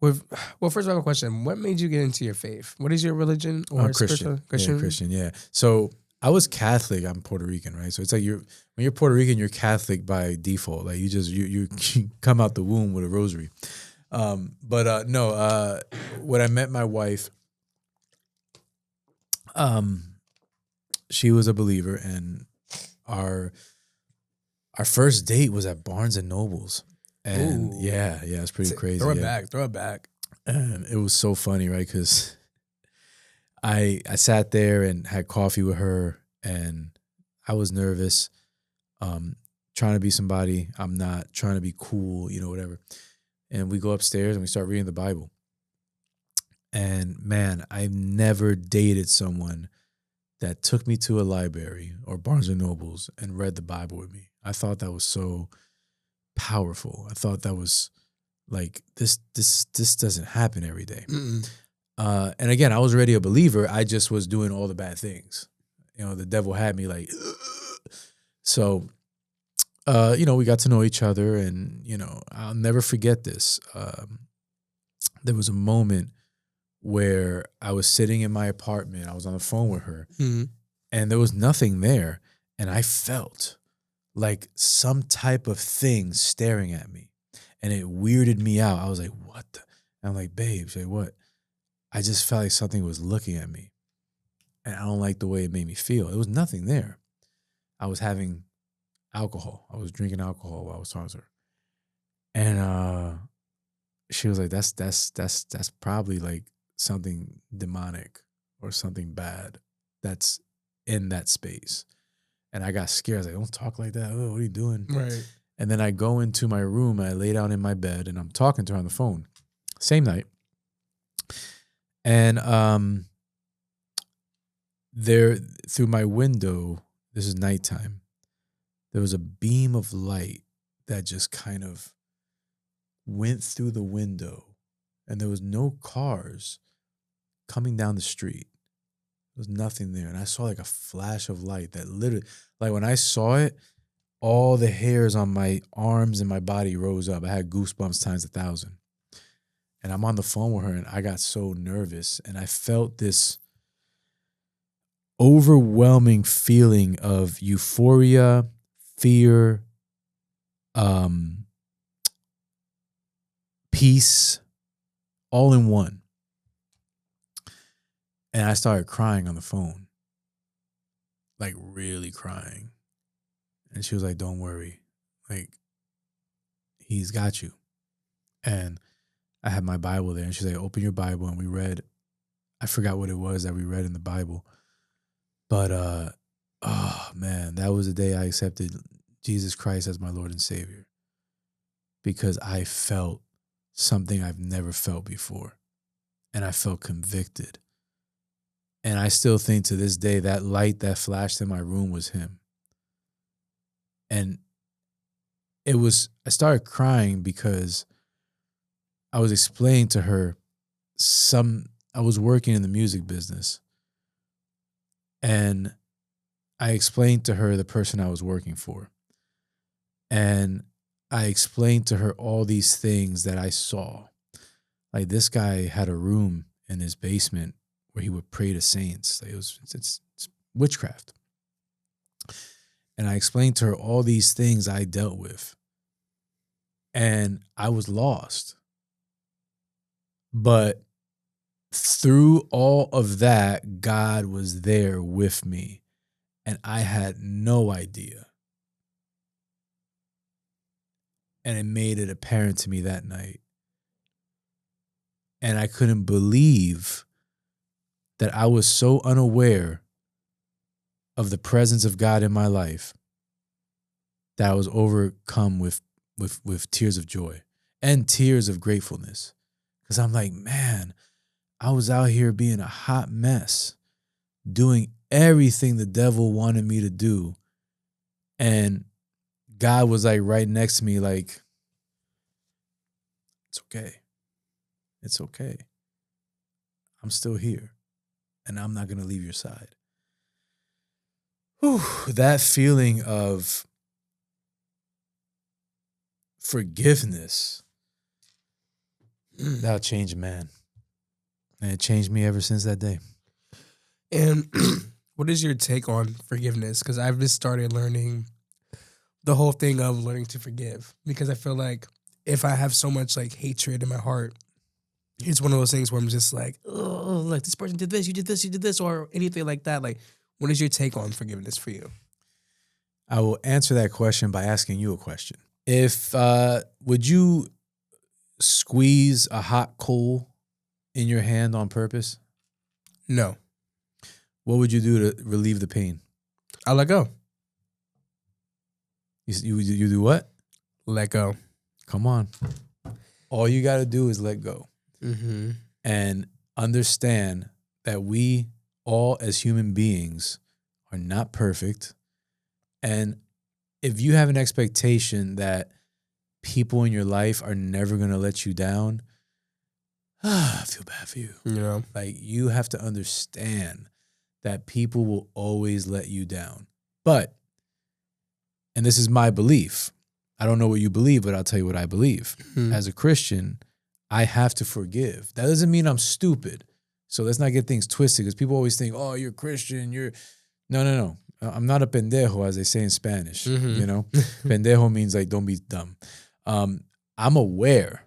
of all, I have a question. What made you get into your faith? What is your religion or Christian? Christian? Yeah, Christian, yeah. So I was Catholic. I'm Puerto Rican, right? So it's like when you're Puerto Rican, you're Catholic by default. Like you come out the womb with a rosary. No. When I met my wife, she was a believer, and our first date was at Barnes and Nobles, and yeah, it's pretty crazy. Throw it back. And it was so funny, right? Because I sat there and had coffee with her, and I was nervous, trying to be somebody I'm not, trying to be cool, whatever. And we go upstairs and we start reading the Bible. And man, I've never dated someone that took me to a library or Barnes and Nobles and read the Bible with me. I thought that was so powerful. I thought that was like, this doesn't happen every day. And again, I was already a believer. I just was doing all the bad things. The devil had me like, ugh. So, we got to know each other, and, I'll never forget this. There was a moment where I was sitting in my apartment. I was on the phone with her, and there was nothing there. And I felt like some type of thing staring at me, and it weirded me out. I was like, what the? And I'm like, babe, say what? I just felt like something was looking at me, and I don't like the way it made me feel. There was nothing there. I was having alcohol. I was drinking alcohol while I was talking to her. And she was like, that's probably like something demonic or something bad that's in that space. And I got scared. I was like, don't talk like that. Oh, what are you doing? Right. And then I go into my room, I lay down in my bed, and I'm talking to her on the phone. Same night. And there, through my window, this is nighttime, there was a beam of light that just kind of went through the window, and there was no cars coming down the street. There was nothing there. And I saw like a flash of light that literally, like when I saw it, all the hairs on my arms and my body rose up. I had goosebumps times 1,000. And I'm on the phone with her, and I got so nervous, and I felt this overwhelming feeling of euphoria, fear, peace, all in one. And I started crying on the phone, like really crying. And she was like, don't worry, like, he's got you. And I had my Bible there, and she's like, open your Bible. And we read, I forgot what it was that we read in the Bible. But, oh man, that was the day I accepted Jesus Christ as my Lord and Savior, because I felt something I've never felt before. And I felt convicted. And I still think to this day that light that flashed in my room was him. And I started crying because I was explaining to her I was working in the music business, and I explained to her the person I was working for. And I explained to her all these things that I saw. Like, this guy had a room in his basement where he would pray to saints. Like, it's witchcraft. And I explained to her all these things I dealt with. And I was lost. But through all of that, God was there with me. And I had no idea. And it made it apparent to me that night. And I couldn't believe that I was so unaware of the presence of God in my life that I was overcome with tears of joy and tears of gratefulness. Because I'm like, man, I was out here being a hot mess, doing everything the devil wanted me to do. And God was like right next to me, like, it's okay. It's okay. I'm still here, and I'm not going to leave your side. Whew, that feeling of forgiveness, that'll change a man. And it changed me ever since that day. And what is your take on forgiveness? Because I've just started learning the whole thing of learning to forgive. Because I feel like if I have so much like hatred in my heart, it's one of those things where I'm just like, oh, like this person did this, you did this, or anything like that. Like, what is your take on forgiveness for you? I will answer that question by asking you a question. If, would you squeeze a hot coal in your hand on purpose? No. What would you do to relieve the pain? I let go. You do what? Let go. Come on. All you got to do is let go. Mm-hmm. And understand that we all as human beings are not perfect. And if you have an expectation that people in your life are never going to let you down, I feel bad for you. You know? Like, you have to understand that people will always let you down. But, and this is my belief, I don't know what you believe, but I'll tell you what I believe. Mm-hmm. As a Christian, I have to forgive. That doesn't mean I'm stupid. So let's not get things twisted, because people always think, oh, you're Christian, No. I'm not a pendejo, as they say in Spanish. Mm-hmm. You know? Pendejo means like, don't be dumb. I'm aware,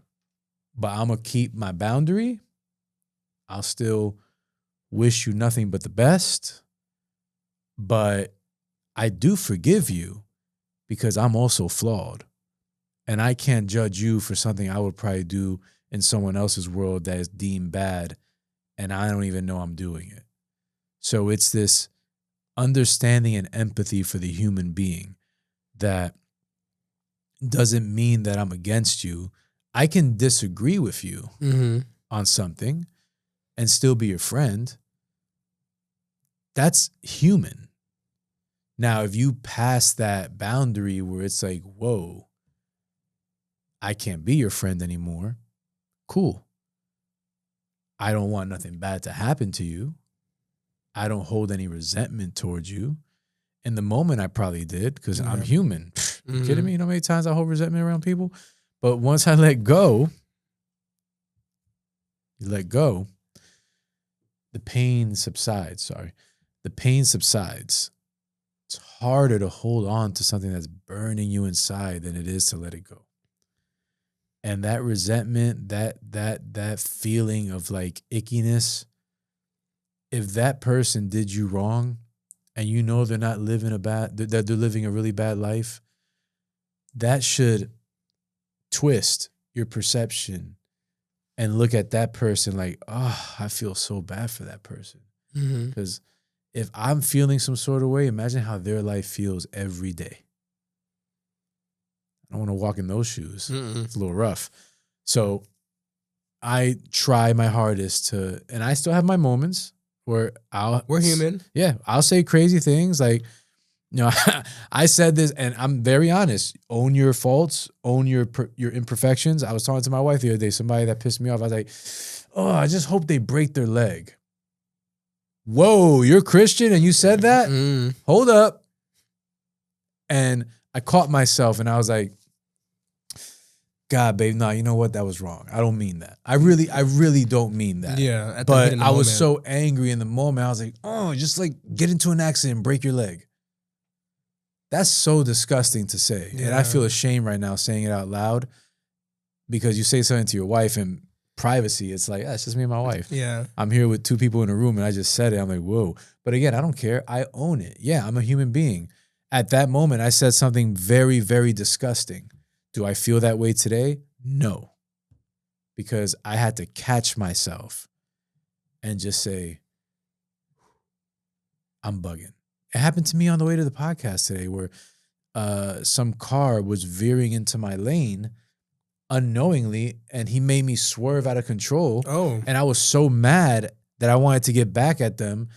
but I'm going to keep my boundary. I'll still wish you nothing but the best. But I do forgive you because I'm also flawed. And I can't judge you for something I would probably do in someone else's world that is deemed bad, and I don't even know I'm doing it. So it's this understanding and empathy for the human being that doesn't mean that I'm against you. I can disagree with you on something and still be your friend. That's human. Now, if you pass that boundary where it's like, whoa, I can't be your friend anymore. Cool. I don't want nothing bad to happen to you. I don't hold any resentment towards you. In the moment, I probably did because I'm human. You kidding me? You know how many times I hold resentment around people? But once I let go, the pain subsides. The pain subsides. It's harder to hold on to something that's burning you inside than it is to let it go. And that resentment, that feeling of like ickiness, if that person did you wrong and you know they're not living that they're living a really bad life, that should twist your perception and look at that person like, oh, I feel so bad for that person. Because if I'm feeling some sort of way, imagine how their life feels every day. I don't want to walk in those shoes. It's a little rough. So I try my hardest to, and I still have my moments where we're human. Yeah. I'll say crazy things like, you know, I said this and I'm very honest. Own your faults, own your imperfections. I was talking to my wife the other day, somebody that pissed me off. I was like, oh, I just hope they break their leg. Whoa, you're Christian and you said that? Hold up. And I caught myself and I was like, God, babe, no, you know what? That was wrong. I don't mean that. I really don't mean that. Yeah. But I was so angry in the moment. I was like, oh, just like get into an accident and break your leg. That's so disgusting to say. Yeah. And I feel ashamed right now saying it out loud because you say something to your wife in privacy. It's like, it's just me and my wife. Yeah. I'm here with two people in a room and I just said it. I'm like, whoa. But again, I don't care. I own it. Yeah, I'm a human being. At that moment, I said something very, very disgusting. Do I feel that way today? No. Because I had to catch myself and just say, I'm bugging. It happened to me on the way to the podcast today where some car was veering into my lane unknowingly and he made me swerve out of control. Oh. And I was so mad that I wanted to get back at them.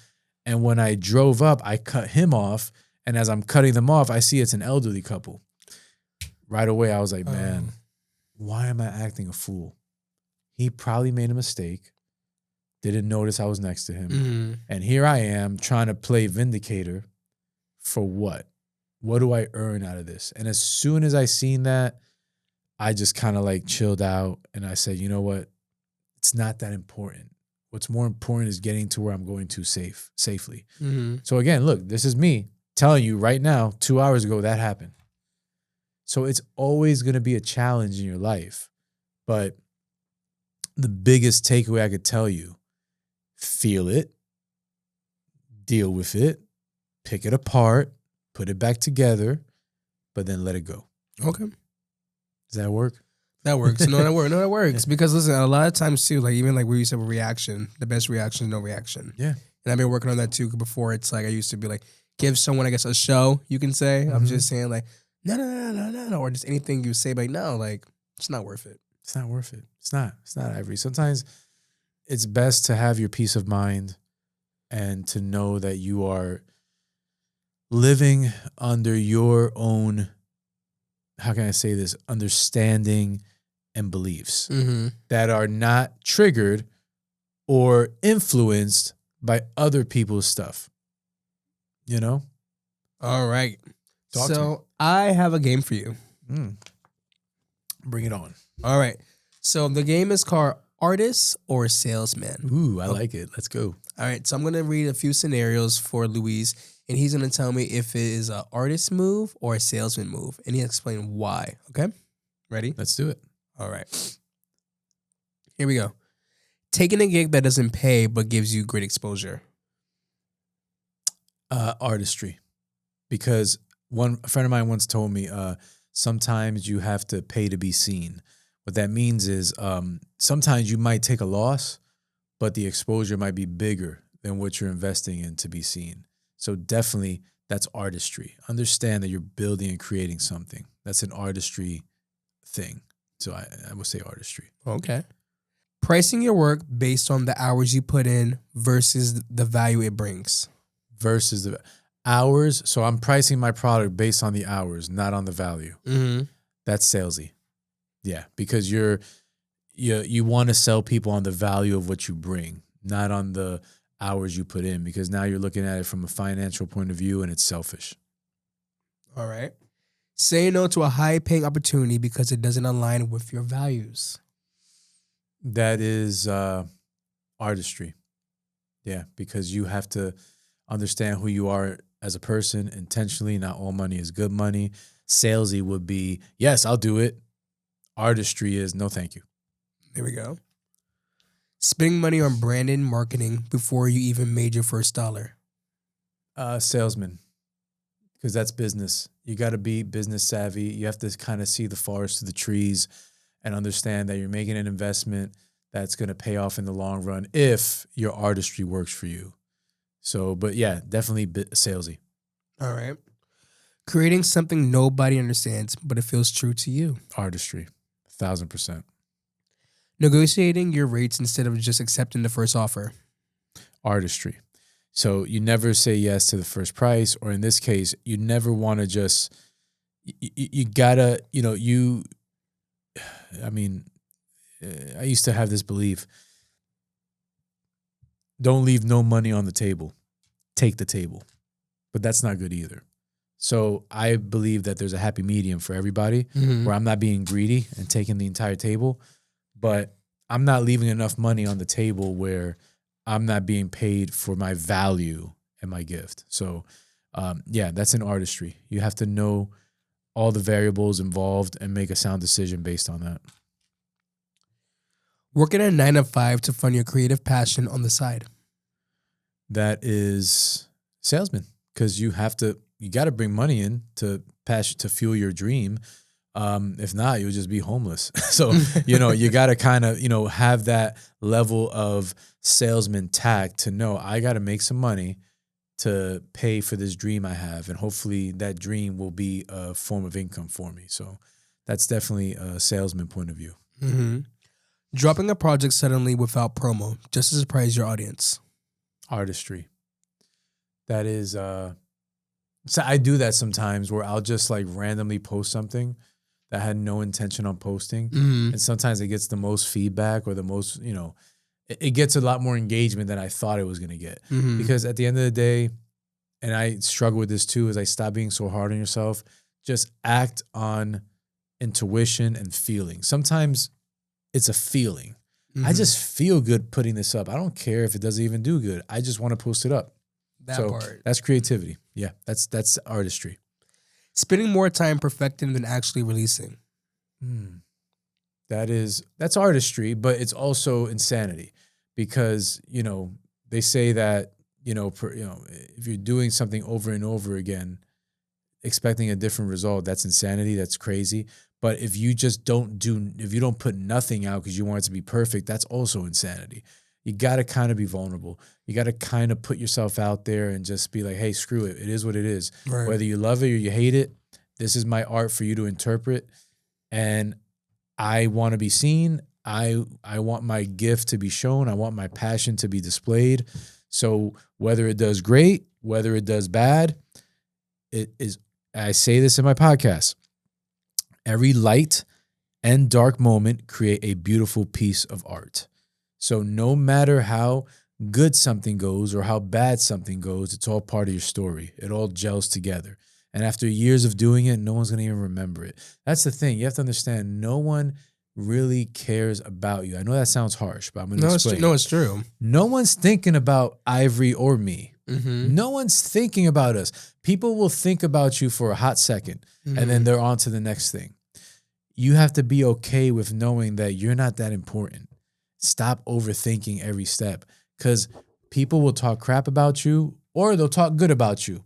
And when I drove up, I cut him off. And as I'm cutting them off, I see it's an elderly couple. Right away, I was like, man, why am I acting a fool? He probably made a mistake, didn't notice I was next to him. And here I am trying to play vindicator for what? What do I earn out of this? And as soon as I seen that, I just kind of like chilled out and I said, you know what? It's not that important. What's more important is getting to where I'm going to safely. So again, look, this is me telling you right now, 2 hours ago, that happened. So it's always going to be a challenge in your life. But the biggest takeaway I could tell you, feel it, deal with it, pick it apart, put it back together, but then let it go. Okay. Does that work? That works. No, that works. Because listen, a lot of times too, like even like where you said reaction, the best reaction is no reaction. Yeah. And I've been working on that too before. It's like I used to be like, give someone, I guess, a show, you can say. I'm just saying like, no, or just anything you say, but no, like, it's not worth it. It's not worth it. It's not, Ivory. Sometimes it's best to have your peace of mind and to know that you are living under your own, how can I say this, understanding and beliefs that are not triggered or influenced by other people's stuff. You know? All right. Talk to me. So I have a game for you. Bring it on. All right. So the game is called Artist or Salesman. Ooh, I like it. Let's go. All right. So I'm going to read a few scenarios for Luis, and he's going to tell me if it is an artist move or a salesman move, and he'll explain why. Okay? Ready? Let's do it. All right. Here we go. Taking a gig that doesn't pay but gives you great exposure. Artistry. Because a friend of mine once told me, sometimes you have to pay to be seen. What that means is sometimes you might take a loss, but the exposure might be bigger than what you're investing in to be seen. So definitely that's artistry. Understand that you're building and creating something. That's an artistry thing. So I would say artistry. Okay. Pricing your work based on the hours you put in versus the value it brings. hours. So I'm pricing my product based on the hours, not on the value. Mm-hmm. That's salesy. Yeah, because you want to sell people on the value of what you bring, not on the hours you put in, because now you're looking at it from a financial point of view and it's selfish. All right. Say no to a high-paying opportunity because it doesn't align with your values. That is artistry. Yeah, because you have to understand who you are as a person intentionally. Not all money is good money. Salesy would be, yes, I'll do it. Artistry is, no, thank you. There we go. Spending money on branding, marketing before you even made your first dollar. Salesman, because that's business. You got to be business savvy. You have to kind of see the forest through the trees and understand that you're making an investment that's going to pay off in the long run if your artistry works for you. So, but yeah, definitely salesy. All right. Creating something nobody understands, but it feels true to you. Artistry, 1,000%. Negotiating your rates instead of just accepting the first offer. Artistry. So you never say yes to the first price, or in this case, you never want to just, you gotta, I used to have this belief, don't leave no money on the table, take the table. But that's not good either. So I believe that there's a happy medium for everybody where I'm not being greedy and taking the entire table, but I'm not leaving enough money on the table where I'm not being paid for my value and my gift. So, that's an artistry. You have to know all the variables involved and make a sound decision based on that. Working a 9 to 5 to fund your creative passion on the side. That is salesman, because you got to bring money in to fuel your dream. If not, you'll just be homeless. So, you got to kind of, have that level of salesman tact to know I got to make some money to pay for this dream I have. And hopefully that dream will be a form of income for me. So that's definitely a salesman point of view. Mm-hmm. Dropping a project suddenly without promo, just to surprise your audience. Artistry. That is, so I do that sometimes where I'll just like randomly post something that I had no intention on posting. Mm-hmm. And sometimes it gets the most feedback or the most, it gets a lot more engagement than I thought it was going to get. Mm-hmm. Because at the end of the day, and I struggle with this too, is I stop being so hard on yourself. Just act on intuition and feeling. Sometimes it's a feeling. Mm-hmm. I just feel good putting this up. I don't care if it doesn't even do good. I just want to post it up. That part. That's creativity. Yeah, that's artistry. Spending more time perfecting than actually releasing. That's artistry, but it's also insanity because, they say that, if you're doing something over and over again, expecting a different result, that's insanity. That's crazy. But if you don't put nothing out because you want it to be perfect, that's also insanity. You got to kind of be vulnerable. You got to kind of put yourself out there and just be like, hey, screw it. It is what it is. Right. Whether you love it or you hate it, this is my art for you to interpret. And I want to be seen. I want my gift to be shown. I want my passion to be displayed. So whether it does great, whether it does bad, I say this in my podcast. Every light and dark moment create a beautiful piece of art. So no matter how good something goes or how bad something goes, it's all part of your story. It all gels together. And after years of doing it, no one's going to even remember it. That's the thing. You have to understand, no one really cares about you. I know that sounds harsh, but I'm going to explain. No, it's true. No one's thinking about Ivory or me. Mm-hmm. No one's thinking about us. People will think about you for a hot second, and then they're on to the next thing. You have to be okay with knowing that you're not that important. Stop overthinking every step, because people will talk crap about you or they'll talk good about you,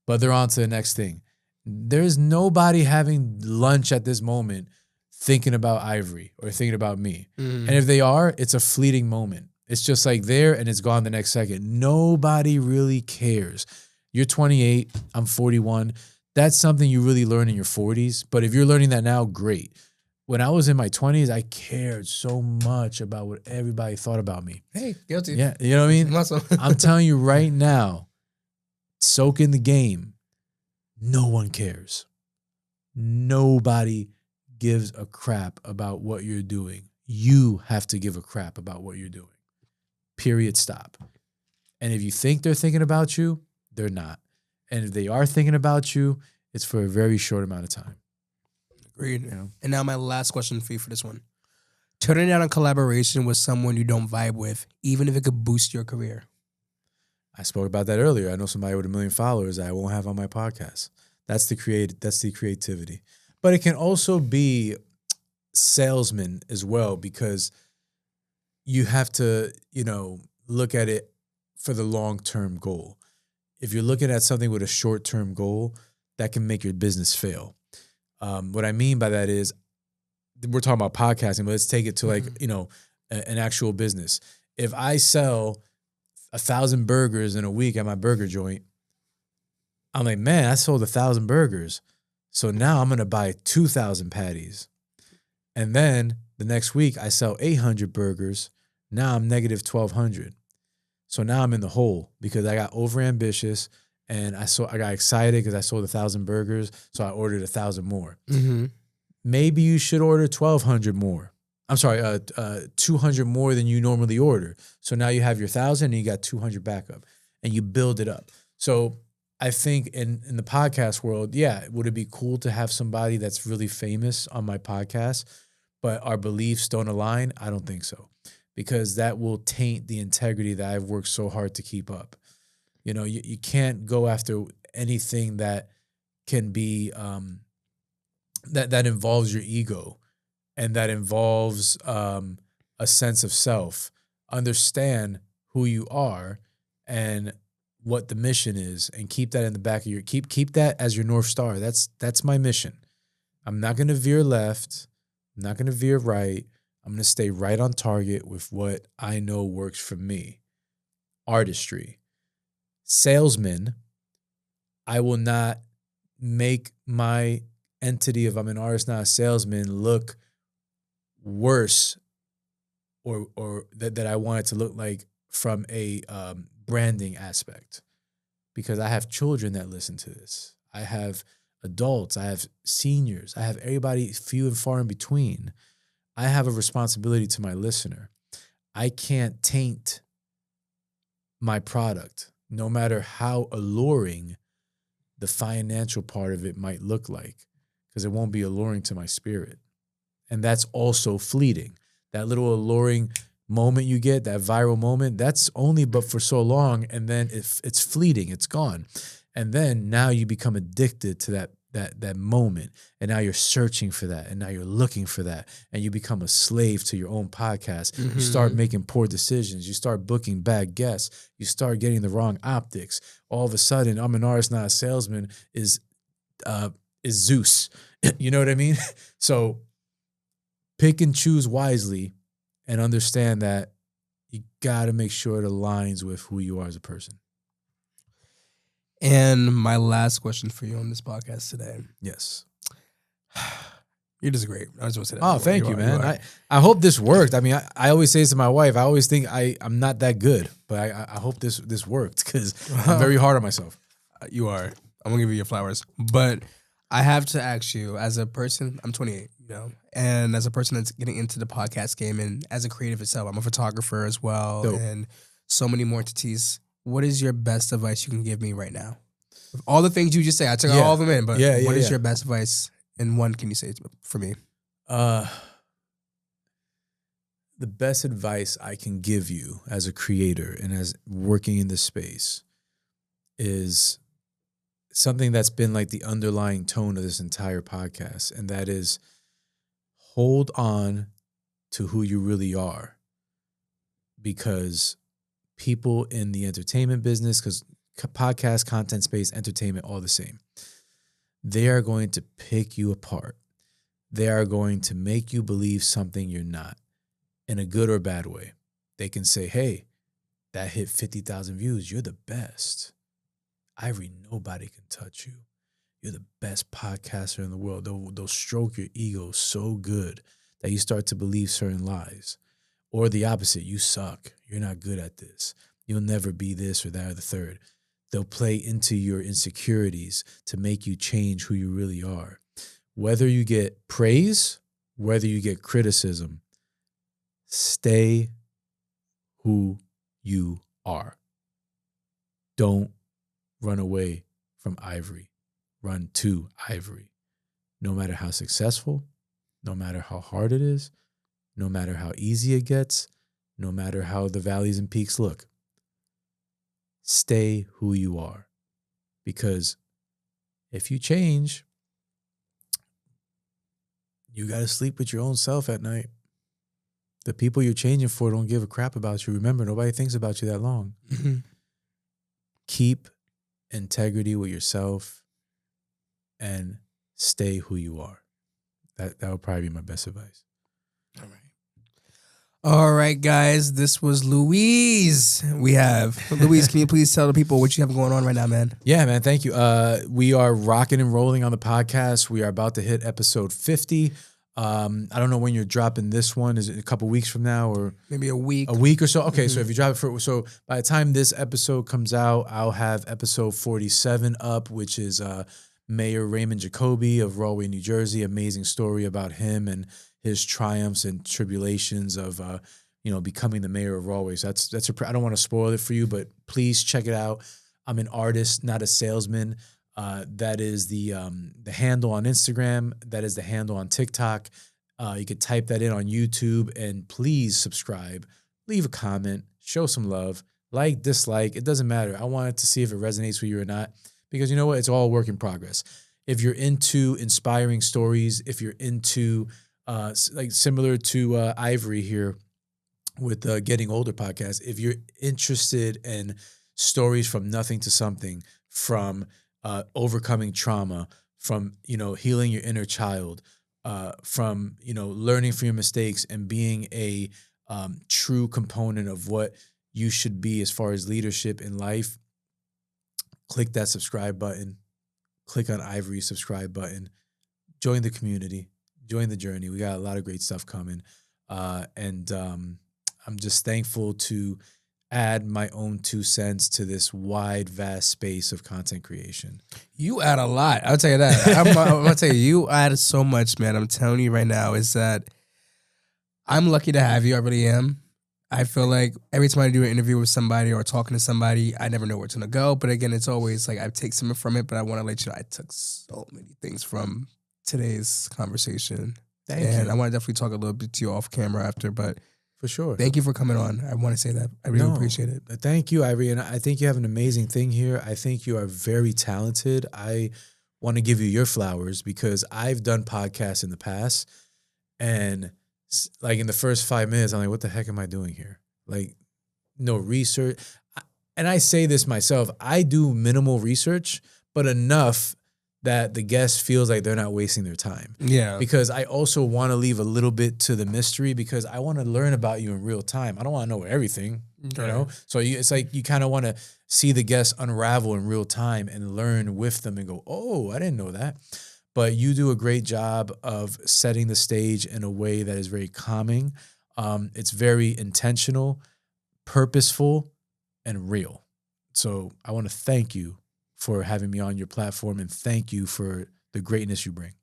but they're on to the next thing. There's nobody having lunch at this moment thinking about Ivory or thinking about me. And if they are, it's a fleeting moment. It's just like there and it's gone the next second. Nobody really cares. You're 28, I'm 41. That's something you really learn in your 40s. But if you're learning that now, great. When I was in my 20s, I cared so much about what everybody thought about me. Hey, guilty. Yeah, you know what I mean? I'm telling you right now, soak in the game. No one cares. Nobody gives a crap about what you're doing. You have to give a crap about what you're doing. Period. Stop. And if you think they're thinking about you, they're not. And if they are thinking about you, it's for a very short amount of time. Agreed. You know? And now my last question for you for this one. Turning down a collaboration with someone you don't vibe with, even if it could boost your career. I spoke about that earlier. I know somebody with 1 million followers that I won't have on my podcast. That's the creativity. But it can also be salesman as well, because you have to, look at it for the long-term goal. If you're looking at something with a short-term goal, that can make your business fail. What I mean by that is, we're talking about podcasting, but let's take it to an actual business. If I sell 1,000 burgers in a week at my burger joint, I'm like, man, I sold 1,000 burgers. So now I'm going to buy 2,000 patties. And then the next week I sell 800 burgers. Now I'm negative 1,200. So now I'm in the hole because I got overambitious and I got excited because I sold 1,000 burgers. So I ordered 1,000 more. Mm-hmm. Maybe you should order 1,200 more. 200 more than you normally order. So now you have your 1,000 and you got 200 backup and you build it up. So I think in the podcast world, would it be cool to have somebody that's really famous on my podcast, but our beliefs don't align? I don't think so, because that will taint the integrity that I've worked so hard to keep up. You can't go after anything that can be that involves your ego. And that involves a sense of self. Understand who you are and what the mission is, and keep that in the back of your keep that as your North Star. That's my mission. I'm not going to veer left. I'm not going to veer right. I'm going to stay right on target with what I know works for me. Artistry. Salesman. I will not make my entity of I'm an artist, not a salesman, look worse or that I want it to look like from a branding aspect, because I have children that listen to this. I have adults. I have seniors. I have everybody few and far in between. I have a responsibility to my listener. I can't taint my product, no matter how alluring the financial part of it might look like, because it won't be alluring to my spirit. And that's also fleeting. That little alluring moment you get, that viral moment, that's only but for so long, and then it's fleeting, it's gone. And then now you become addicted to that moment, and now you're searching for that, and now you're looking for that, and you become a slave to your own podcast. Mm-hmm. You start making poor decisions. You start booking bad guests. You start getting the wrong optics. All of a sudden, I'm an artist, not a salesman, is Zeus. You know what I mean? So pick and choose wisely, and understand that you got to make sure it aligns with who you are as a person. And my last question for you on this podcast today. Yes. You're just great. I just want to say that. Oh, thank you, man. I hope this worked. I mean, I always say this to my wife. I always think I'm not that good, but I hope this worked, because I'm very hard on myself. You are. I'm going to give you your flowers. But I have to ask you, as a person, I'm 28, and as a person that's getting into the podcast game, and as a creative itself, I'm a photographer as well. Dope. And so many more entities. What is your best advice you can give me right now? All the things you just say, I took all of them in, but what is your best advice? And one can you say for me? The best advice I can give you as a creator and as working in this space is something that's been like the underlying tone of this entire podcast, and that is hold on to who you really are, because people in the entertainment business, because podcast, content space, entertainment, all the same, they are going to pick you apart. They are going to make you believe something you're not, in a good or bad way. They can say, hey, that hit 50,000 views. You're the best. Ivory, nobody can touch you. You're the best podcaster in the world. They'll stroke your ego so good that you start to believe certain lies. Or the opposite, you suck. You're not good at this. You'll never be this or that or the third. They'll play into your insecurities to make you change who you really are. Whether you get praise, whether you get criticism, stay who you are. Don't run away from Ivory. Run to Ivory. No matter how successful, no matter how hard it is, no matter how easy it gets, no matter how the valleys and peaks look, stay who you are. Because if you change, you got to sleep with your own self at night. The people you're changing for don't give a crap about you. Remember, nobody thinks about you that long. Mm-hmm. Keep integrity with yourself and stay who you are. That would probably be my best advice. All right. All right, guys. This was Luis. Luis, can you please tell the people what you have going on right now, man? Yeah, man. Thank you. We are rocking and rolling on the podcast. We are about to hit episode 50. I don't know when you're dropping this one. Is it a couple weeks from now or maybe a week? A week or so. Okay, so if you drop it so by the time this episode comes out, I'll have episode 47 up, which is Mayor Raymond Jacoby of Rahway, New Jersey. Amazing story about him and his triumphs and tribulations of becoming the mayor of Rahway. So I don't want to spoil it for you, but please check it out. I'm an artist, not a salesman. That is the handle on Instagram. That is the handle on TikTok. You could type that in on YouTube, and please subscribe, leave a comment, show some love, like, dislike. It doesn't matter. I wanted to see if it resonates with you or not, because you know what? It's all a work in progress. If you're into inspiring stories, if you're into like similar to Ivory here with the Getting Older podcast, if you're interested in stories from nothing to something, from overcoming trauma, from healing your inner child, from learning from your mistakes and being a true component of what you should be as far as leadership in life, click that subscribe button. Click on Ivory's subscribe button. Join the community. Join the journey. We got a lot of great stuff coming, and I'm just thankful to add my own 2 cents to this wide, vast space of content creation. You add a lot. I'll tell you that. I'm going to tell you added so much, man. I'm telling you right now is that I'm lucky to have you. I really am. I feel like every time I do an interview with somebody or talking to somebody, I never know where it's going to go. But again, it's always like I take something from it, but I want to let you know I took so many things from today's conversation. Thank you. And I want to definitely talk a little bit to you off camera after, but for sure. Thank you for coming on. I want to say that. I really appreciate it. Thank you, Ivory. And I think you have an amazing thing here. I think you are very talented. I want to give you your flowers because I've done podcasts in the past, and like in the first 5 minutes, I'm like, what the heck am I doing here? Like, no research. And I say this myself. I do minimal research, but enough that the guest feels like they're not wasting their time. Yeah. Because I also want to leave a little bit to the mystery because I want to learn about you in real time. I don't want to know everything, you know? So it's like you kind of want to see the guests unravel in real time and learn with them and go, oh, I didn't know that. But you do a great job of setting the stage in a way that is very calming. It's very intentional, purposeful, and real. So I want to thank you for having me on your platform, and thank you for the greatness you bring.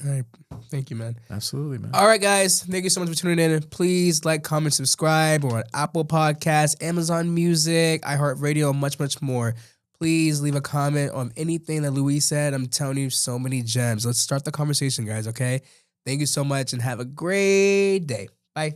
All right. Thank you, man. Absolutely, man. All right, guys. Thank you so much for tuning in. Please like, comment, subscribe. We're on Apple Podcasts, Amazon Music, iHeartRadio, and much, much more. Please leave a comment on anything that Luis said. I'm telling you, so many gems. Let's start the conversation, guys, okay? Thank you so much, and have a great day. Bye.